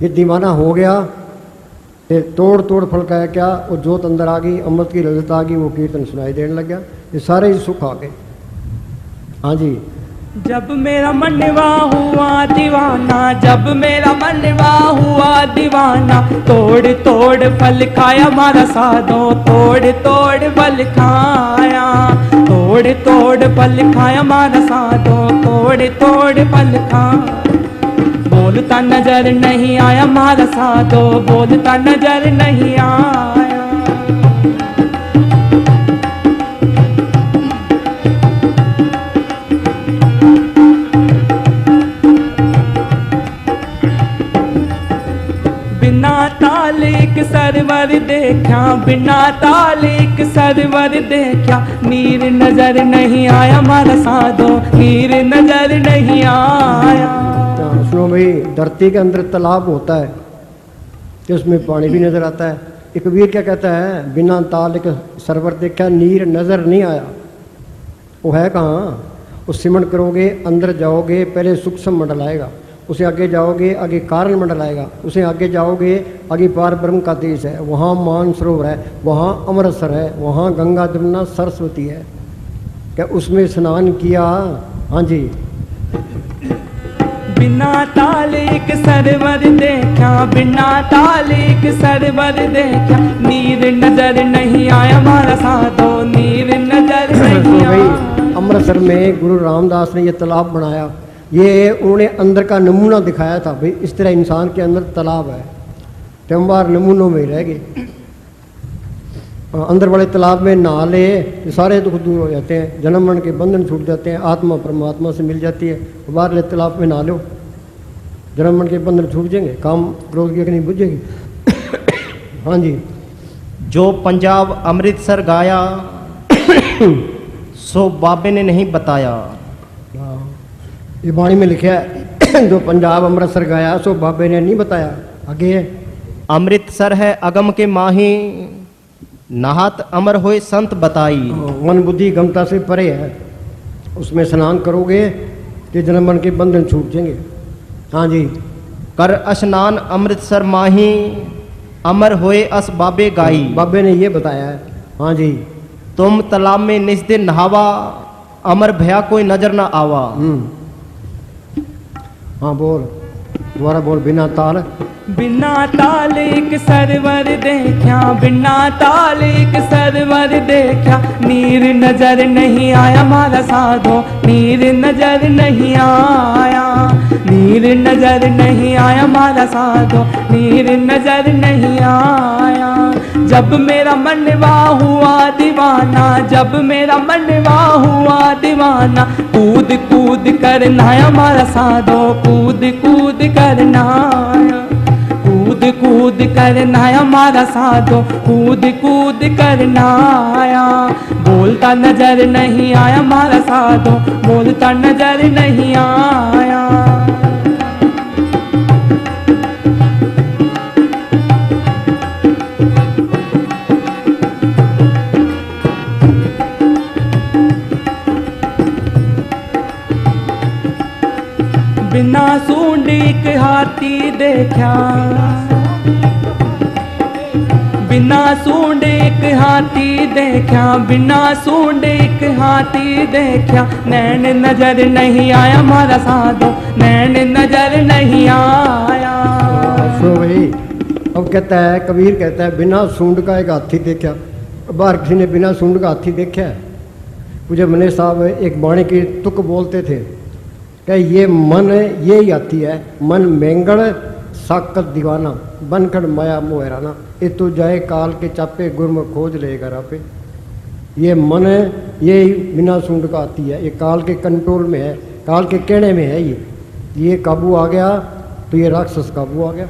ये दीवाना हो गया, फिर तोड़ तोड़ फल का है क्या? वो जोत अंदर आ गई, अमृत की ललित आ गई, वो कीर्तन सुनाई देने लग गया, ये सारे ही सुख आ गए। हाँ जी। जब मेरा मनवा हुआ दीवाना, जब मेरा मनवा हुआ दीवाना, तोड़ तोड़ फल खाया मारा साधो, तोड़ तोड़ फल खाया, तोड़ तोड़ फल खाया मारा साधो, तोड़ तोड़ फल खाया। बोलता नजर नहीं आया मारा साधो, बोलता नजर नहीं आया। बिना तालिक सरवर देखा, बिना तालिक सरवर देखा, नीर नजर नहीं आया मारा साधो, नीर नजर नहीं आया। सुनो भाई, धरती के अंदर तालाब होता है तो उसमें पानी भी नजर आता है। एक कबीर क्या कहता है? बिना तालिक सरवर देखा, नीर नजर नहीं आया। वो है कहाँ? वो सिमरण करोगे, अंदर जाओगे, पहले सूक्ष्म मंडल आएगा, उसे आगे जाओगे, आगे कारण मंडल आएगा, उसे आगे जाओगे, आगे पार ब्रह्म का देश है, वहाँ मानसरोवर है, वहाँ अमृतसर है, वहाँ गंगा जमुना सरस्वती है। क्या उसमें स्नान किया? हाँ जी। बिना तालिक सरवर देखा, बिना तालिक सरवर देखा, नीर नजर नहीं आया मारा साधो, नीर नजर नहीं आया। अमृतसर में गुरु रामदास ने ये तालाब बनाया, ये उन्होंने अंदर का नमूना दिखाया था। भाई इस तरह इंसान के अंदर तालाब है, तो हम बार नमूनों में रह गए। अंदर वाले तालाब में नहा ले तो सारे दुख दूर हो जाते हैं, जन्म मरण के बंधन छूट जाते हैं, आत्मा परमात्मा से मिल जाती है। बाहर ले तालाब में नहा लो, जन्म मरण के बंधन छूट जाएंगे, काम क्रोध की अग्नि बुझ जाएगी। हाँ जी। जो पंजाब अमृतसर गाया सो बाबे ने नहीं बताया। ये वाणी में लिखा है, जो पंजाब अमृतसर गाया सो बाबे ने नहीं बताया। आगे है, अमृतसर है अगम के माही, नहात अमर होए संत बताई। मन बुद्धि गमता से परे है, उसमें स्नान करोगे कि जन्म मरण के बंधन छूट जाएंगे। हाँ जी। कर स्नान अमृतसर माही, अमर होए अस बाबे गाई। बाबे ने ये बताया है। हाँ जी। तुम तालाब में निस दिन नहावा, अमर भया कोई नजर न आवा। हाँ बोल, दोबारा बोल। बिना ताल बिना ताल एक सरवर देखा, बिना ताल एक सरवर देखा, नीर नजर नहीं आया मारा साधो, नीर नजर नहीं आया, नीर नजर नहीं आया मारा साधो, नीर नजर नहीं आया। जब मेरा मनवा हुआ दीवाना, जब मेरा मनवा हुआ दीवाना, कूद कूद कर नहाया मारा साधो, कूद कूद कर नहाया, कूद कूद कर नहाया मारा साधो, कूद कूद कर नहाया। बोलता नजर नहीं आया मारा साधो, बोलता नजर नहीं आया। बिना सूंड एक हाथी देखा, बिना सूंड एक हाथी देखा, बिना सूंड एक हाथी देखा, नैन नजर नहीं आया मारा साधो, नैन नजर नहीं आया। सो भाई, अब कहता है कबीर, कहता है बिना सूंड का एक हाथी देखा। बाहर किसी ने बिना सूंड का हाथी देखा है? मुझे मने साहब एक वाणी की तुक बोलते थे कि ये मन ये ही आती है, मन मेंगड़ साकत दीवाना, बनखड़ माया मोहराना, ये तो जाए काल के चापे गुरम खोज लेगा रापे। ये मन ये ही बिना सूंड का आती है, ये काल के कंट्रोल में है, काल के कहने में है। ये काबू आ गया तो ये राक्षस काबू आ गया।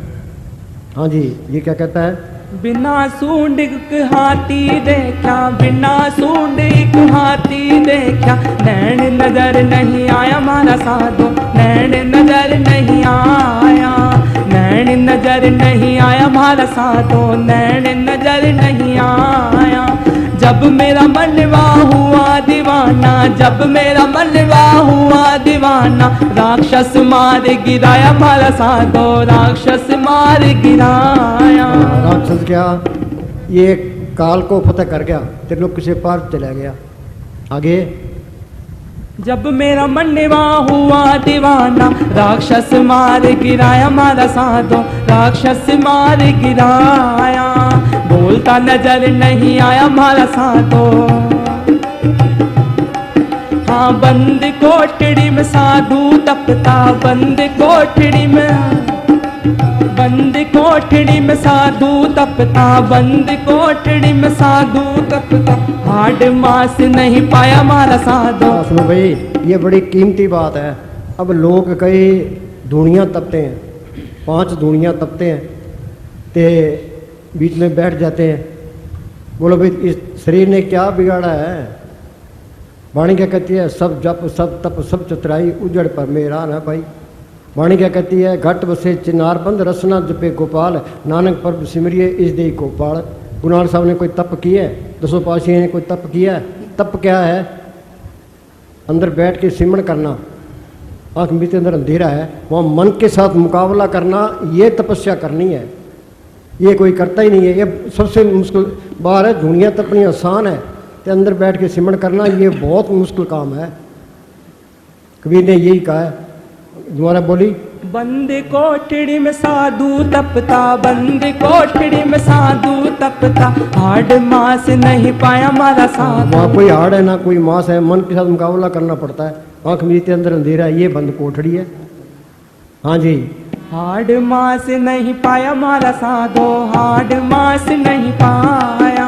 हाँ जी, ये क्या कहता है? बिना सूंड एक हाथी देखा, बिना सूंड एक हाथी देखा, नैन नजर नहीं आया मारा साधो, नैन नजर नहीं आया, नैन नजर नहीं आया मारा साधो, नैन नजर नहीं आया। जब मेरा मनवा हुआ दीवाना, जब मेरा मनवा हुआ दीवाना, राक्षस मार गिराया मारा साधो, राक्षस मार गिराया। राक्षस क्या? ये काल को फतेह कर गया, त्रिलोक से पार चला गया। आगे, जब मेरा मनवा हुआ दीवाना, राक्षस मार गिराया मारा साधो, राक्षस मार गिराया। बोलता नजर नहीं आया मारा साधो, हाँ बंद कोठड़ी में साधु तपता, बंद कोठड़ी में, बंद कोठड़ी में साधु तपता, बंद कोठड़ी में साधु तपता, हाड मास नहीं पाया मारा साधो। सुनो भाई, ये बड़ी कीमती बात है। अब लोग कई धूणियाँ तपते हैं, 5 धूणियाँ तपते हैं, ते बीच में बैठ जाते हैं। बोलो भाई, इस शरीर ने क्या बिगाड़ा है? वाणी क्या कहती है? सब जप सब तप सब चतुराई, उजड़ पर मेरा ना भाई। वाणी क्या कहती है? घट बसे चिनार बंद, रसना जपे गोपाल, नानक पर्व सिमरिए इस दे गोपाल। गुनार साहब ने कोई तप किया है? 200 पाशियों ने कोई तप किया है? तप क्या है? अंदर बैठ के सिमरण करना, आँख मीते अंदर अंधेरा है, वहाँ मन के साथ मुकाबला करना, ये तपस्या करनी है। ये कोई करता ही नहीं है। ये सबसे मुश्किल बात है। दुनिया तपनी आसान है, तो अंदर बैठ के सिमरण करना ये बहुत मुश्किल काम है। कबीर ने यही कहा है। दोबारा बोली, बंद कोठड़ी में साधु तपता, बंद कोठड़ी में साधु तपता, हाड मास नहीं पाया मारा साधु। वहाँ कोई हाड़ है ना कोई मांस है, मन के साथ मुकाबला करना पड़ता है। आँख मीते अंदर अंधेरा है, ये बंद कोठड़ी है। हाँ जी, हाड मास नहीं पाया मारा साधो, हाड मास नहीं पाया।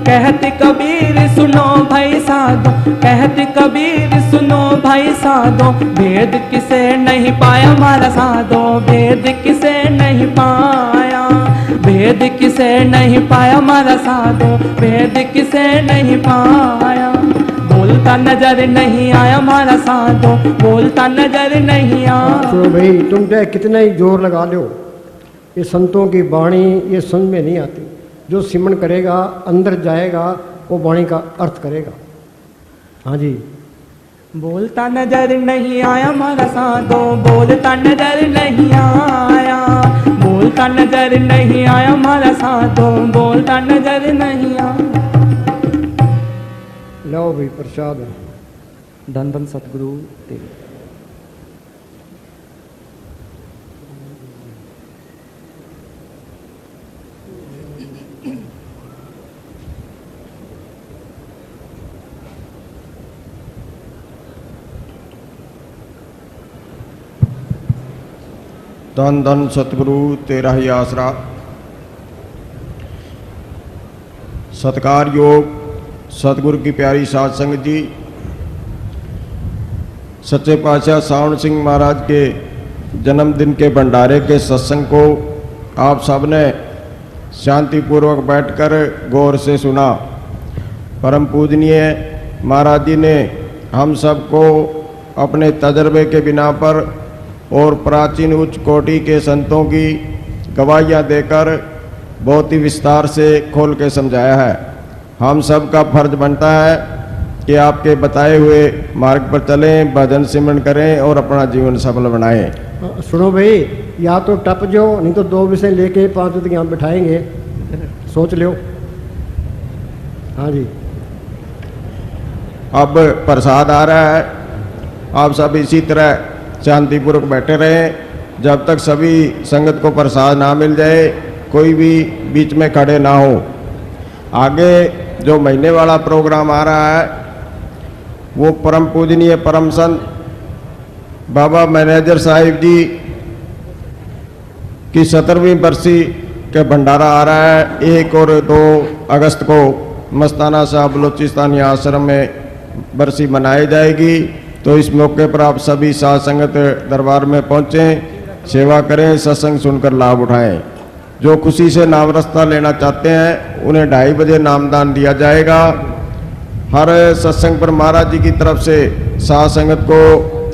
कहते कबीर सुनो भाई साधो, कहते कबीर सुनो भाई साधो, भेद किसे नहीं पाया मारा साधो, भेद किसे नहीं पाया, भेद किसे नहीं पाया मारा साधो, भेद किसे नहीं पाया। बोलता नजर नहीं आया मारा साधो, बोलता नजर नहीं आया। तो भाई तुम चाहे कितना ही जोर लगा लो, ये संतों की वाणी ये समझ में नहीं आती। जो सिमरण करेगा, अंदर जाएगा, वो वाणी का अर्थ करेगा। हाँ जी, बोलता नजर नहीं आया मारा साधो, बोलता नजर नहीं आया, बोलता नजर नहीं आया मारा साधो, बोलता नजर नहीं आया। लो भाई प्रसाद। धन धन सतगुरु तेरे। धन धन सतगुरु तेरा ही आसरा। सत्कार योग सतगुरु की प्यारी साध संगत जी, सच्चे पातशाह सावण सिंह महाराज के जन्मदिन के भंडारे के सत्संग को आप सब ने शांतिपूर्वक बैठकर गौर से सुना। परम पूजनीय महाराज जी ने हम सबको अपने तजर्बे के बिना पर और प्राचीन उच्च कोटि के संतों की गवाहियाँ देकर बहुत ही विस्तार से खोल के समझाया है। हम सब का फर्ज बनता है कि आपके बताए हुए मार्ग पर चलें, भजन सिमरन करें और अपना जीवन सफल बनाएं। सुनो भाई, या तो टप जाओ, नहीं तो 2 विषय लेके 5 तक यहाँ बिठाएंगे, सोच लो। हाँ जी, अब प्रसाद आ रहा है, आप सब इसी तरह शांतिपूर्वक बैठे रहें जब तक सभी संगत को प्रसाद ना मिल जाए, कोई भी बीच में खड़े ना हो। आगे जो महीने वाला प्रोग्राम आ रहा है वो परम पूजनीय परम संत बाबा मैनेजर साहिब जी की 17वीं बरसी के भंडारा आ रहा है। 1 और 2 अगस्त को मस्ताना साहब बलोचिस्तानी आश्रम में बरसी मनाई जाएगी। तो इस मौके पर आप सभी साध संगत दरबार में पहुँचें, सेवा करें, सत्संग सुनकर लाभ उठाएं। जो खुशी से नाम रास्ता लेना चाहते हैं उन्हें 2:30 बजे नामदान दिया जाएगा। हर सत्संग पर महाराज जी की तरफ से साध संगत को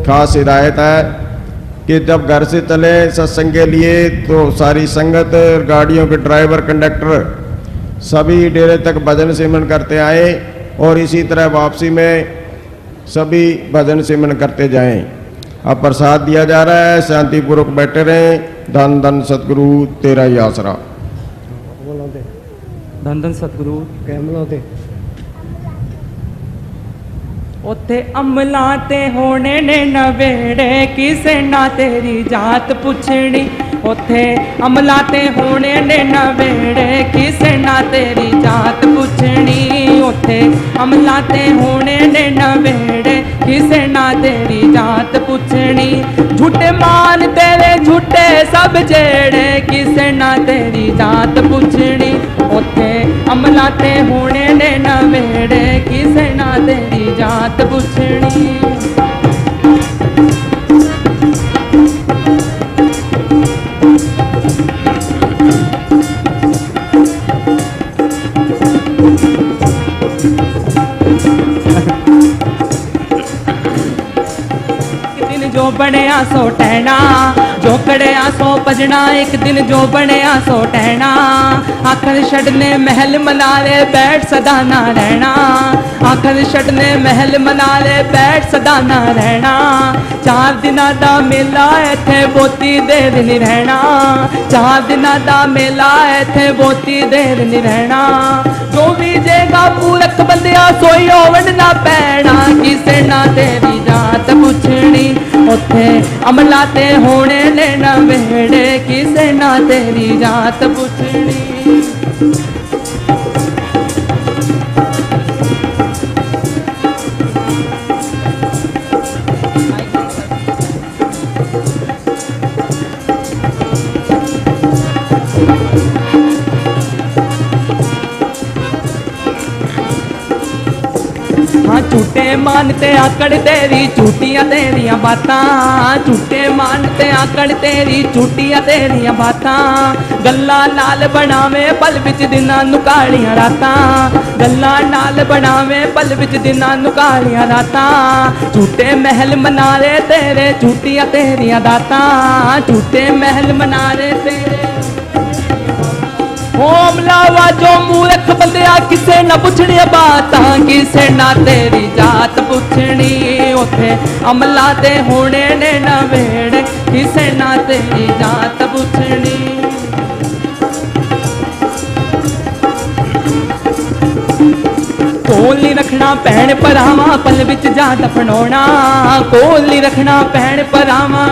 खास हिदायत है कि जब घर से चले सत्संग के लिए तो सारी संगत, गाड़ियों के ड्राइवर, कंडक्टर सभी डेरे तक भजन सिमरन करते आए और इसी तरह वापसी में सभी भजन सिमरन करते जाएं। अब प्रसाद दिया जा रहा है, शांतिपूर्वक बैठे रहें। धन धन सतगुरु तेरा ही आसरा। धन धन सतगुरु कैमलों ते उत्थे अमला ते होने ने नवेड़े, किसे ना तेरी जात पुछनी। उत्थे अमला ते होने ने नवेड़े, किसे ना तेरी जात पुछनी। उत्थे अमला ते होने ने नवेड़े, किसे ना तेरी जात पुछनी। झूठे मान तेरे झूठे सब जेड़े, किसे ना तेरी जात पुछनी। उत्थे अमला ते होने ने नवेड़े, किसे ना तेरी जात पुछनी। जो बनया सो टहना, जो कड़िया सो भजना। एक दिन जो बनया सो टहना, आखर छड़ने महल मनाले बैठ सदा ना रहना। आखर छड़ने महल मनाले बैठ सदा ना रहना। 4 दिना दा मेला इत्थे बहुती देर नहीं रहना। 4 दिना दा मेला इत्थे बहुती देर नहीं रहना। जो भी जेगा मूर्ख बंदिया सोई होवन ना पैना, किसे ना तेरी जात पुछनी। उत्थे अमला ते होने ने नवेड़े, किसे ना तेरी जात पुछनी। हाँ झूठे मानते आकड़ तेरी झूठियां तेरियां बातां। झूठे मानते आकड़ तेरी झूठियां तेरियां बातां। गल्ला नाल बनावे पल विच दिनां नुकालियां रातां। गल्ला नाल बनावे पल विच दिनां नुकालियां रातां। झूठे महल मनाले तेरे झूठियां तेरियां दातां। झूठे महल मनाले तेरे ओम लावा जो मूर्ख बंदिया, किसे ना पुछनी बातां। किसे ना तेरी जात पुछनी। उथे अमला ते होने ने नवेड़े, किसे ना तेरी जात पुछनी। कोल नहीं रखना भैन भरावां, पल विच जा दफनाउणा। कोल नहीं रखना भैन भरावां,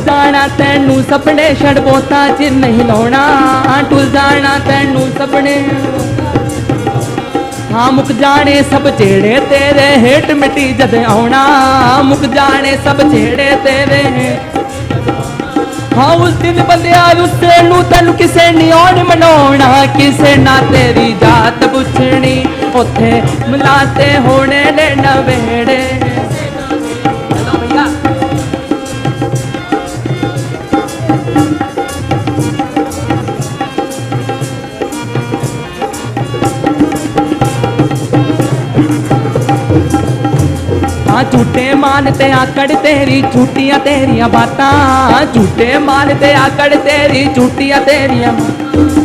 जाना तैनू सपने छड़ बोता चिर नहीं लाउणा। टुल जाना तैनू सपने, हाँ मुक जाने सब जेड़े तेरे हेठ मिट्टी जद आउणा। मुक जाने सब जेड़े तेरे हाँ उस दिन बंदिया रुस्से नू तेनू किसे नहीं आन मनाउणा किसे ना तेरी जात पुछनी उत्थे मिलाते होने ने नवेड़े चलो भैया झूठे मानते आकड़ तेरी झूठियां तेरिया बातां झूठे मानते आकड़ तेरी झूठियां तेरिया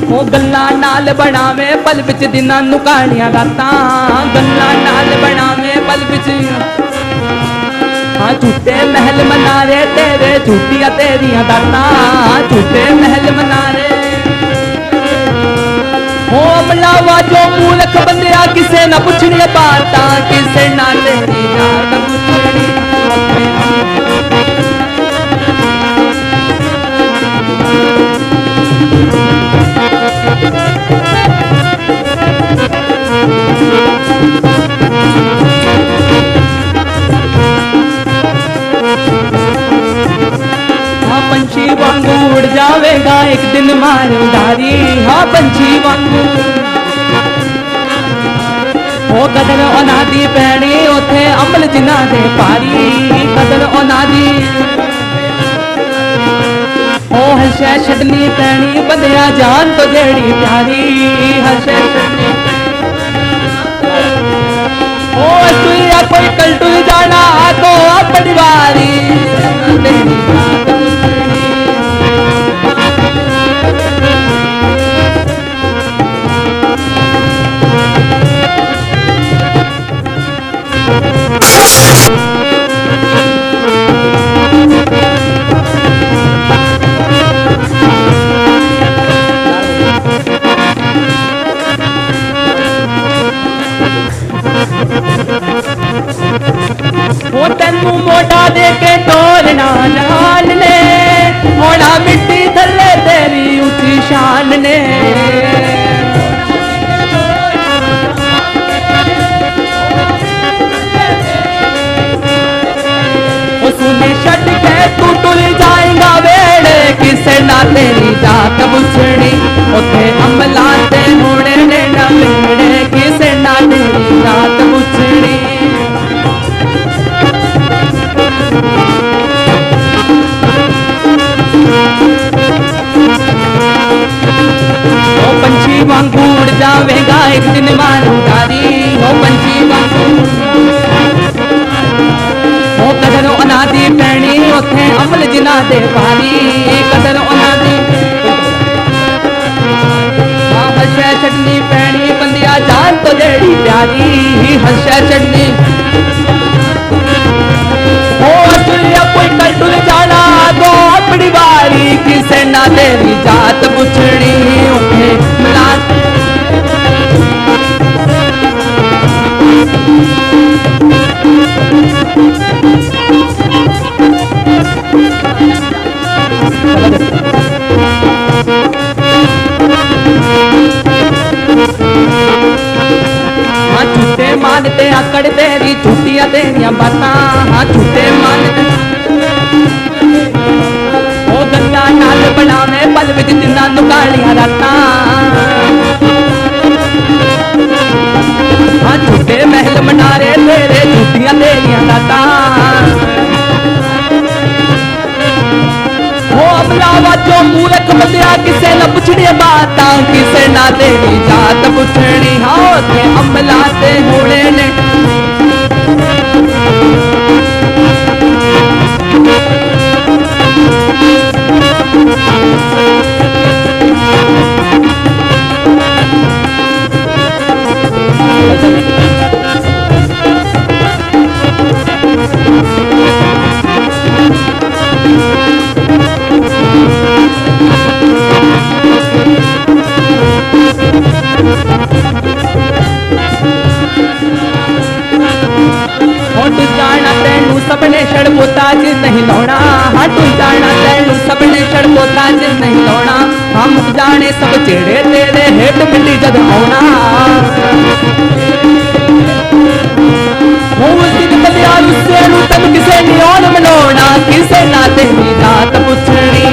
वो गल्ला नाल बनावे पल विच दिनां नू कहानियां रातां गल्ला नाल बनावे पल विच हाँ झूठे महल मनारे तेरे झूठियां तेरिया दातां झूठे महल मनारे हो अमलावा जो मूलक बंदिया किसे ना पुछनी बातां किसे ना तेरी जात पुछनी हाँ पंछी वांगू उड़ जावेगा एक दिन मार उड़ारी हाँ पंछी वांगू हो कदर अनादी पैनी उथे अमल जिना दे पारी कदर अनादी हो हर शै छड्डनी पैनी बंदिया जान तो जेड़ी प्यारी हर शै छड्डनी ओ तुया कोई कलटू जाना तो अपनी बारी तेरी जात वो तेनू मोटा दे के तोड़ना जान ने होना मिट्टी थल्ले तेरी ऊंची शान ने वो सुने छट के तू टुल जाएगा वेड़े किसे ना तेरी जात पुछनी उथे अमला ते होने ने ना वेड़े किसे ना तेरी जात पुछनी पंछी वांगू उड़ जावेगा एक दिन मारूंगारी हो पंछी वांगू हो कदर अनादी पैनी उथे अमल जिना दे पारी कदर अनादी हर्षै छड्डनी पैनी बंदिया जान तो जेड़ी प्यारी हर्षै छड्डनी हो असुरिया कोई कलटुल जाना तो अपनी बारी किसे ना तेरी जात पुछनी उठे मिला हाँ झूठे मानते आकड़ तेरी झूठियां तेरिया बातां हाँ झूठे मानते ओ गंगा नाल बनावे पल विच दिनां नू कालियां रातां हाँ झूठे महल मनारे तेरे झूठियां तेरिया दातां हो अमलावा जो मूर्ख बंदिया किसे न पुछनी बातां किसे ना तेरी जात पुछनी हाँ ते अमला ते होने ने सपने छड़ पोता जिस नहीं लौना हाँ तू जाना तैनू सपने छड़ पोता जिस नहीं लौना हम जाने सब चेड़े तेरे हेठ मिली जद आना किसे नहीं और मनाना किसे ना तेरी जात पुछनी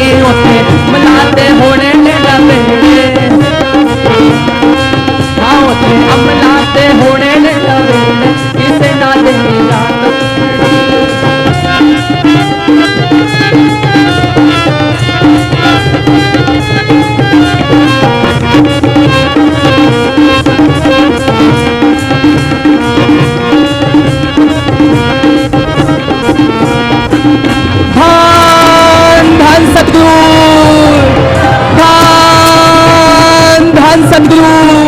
सदगुरु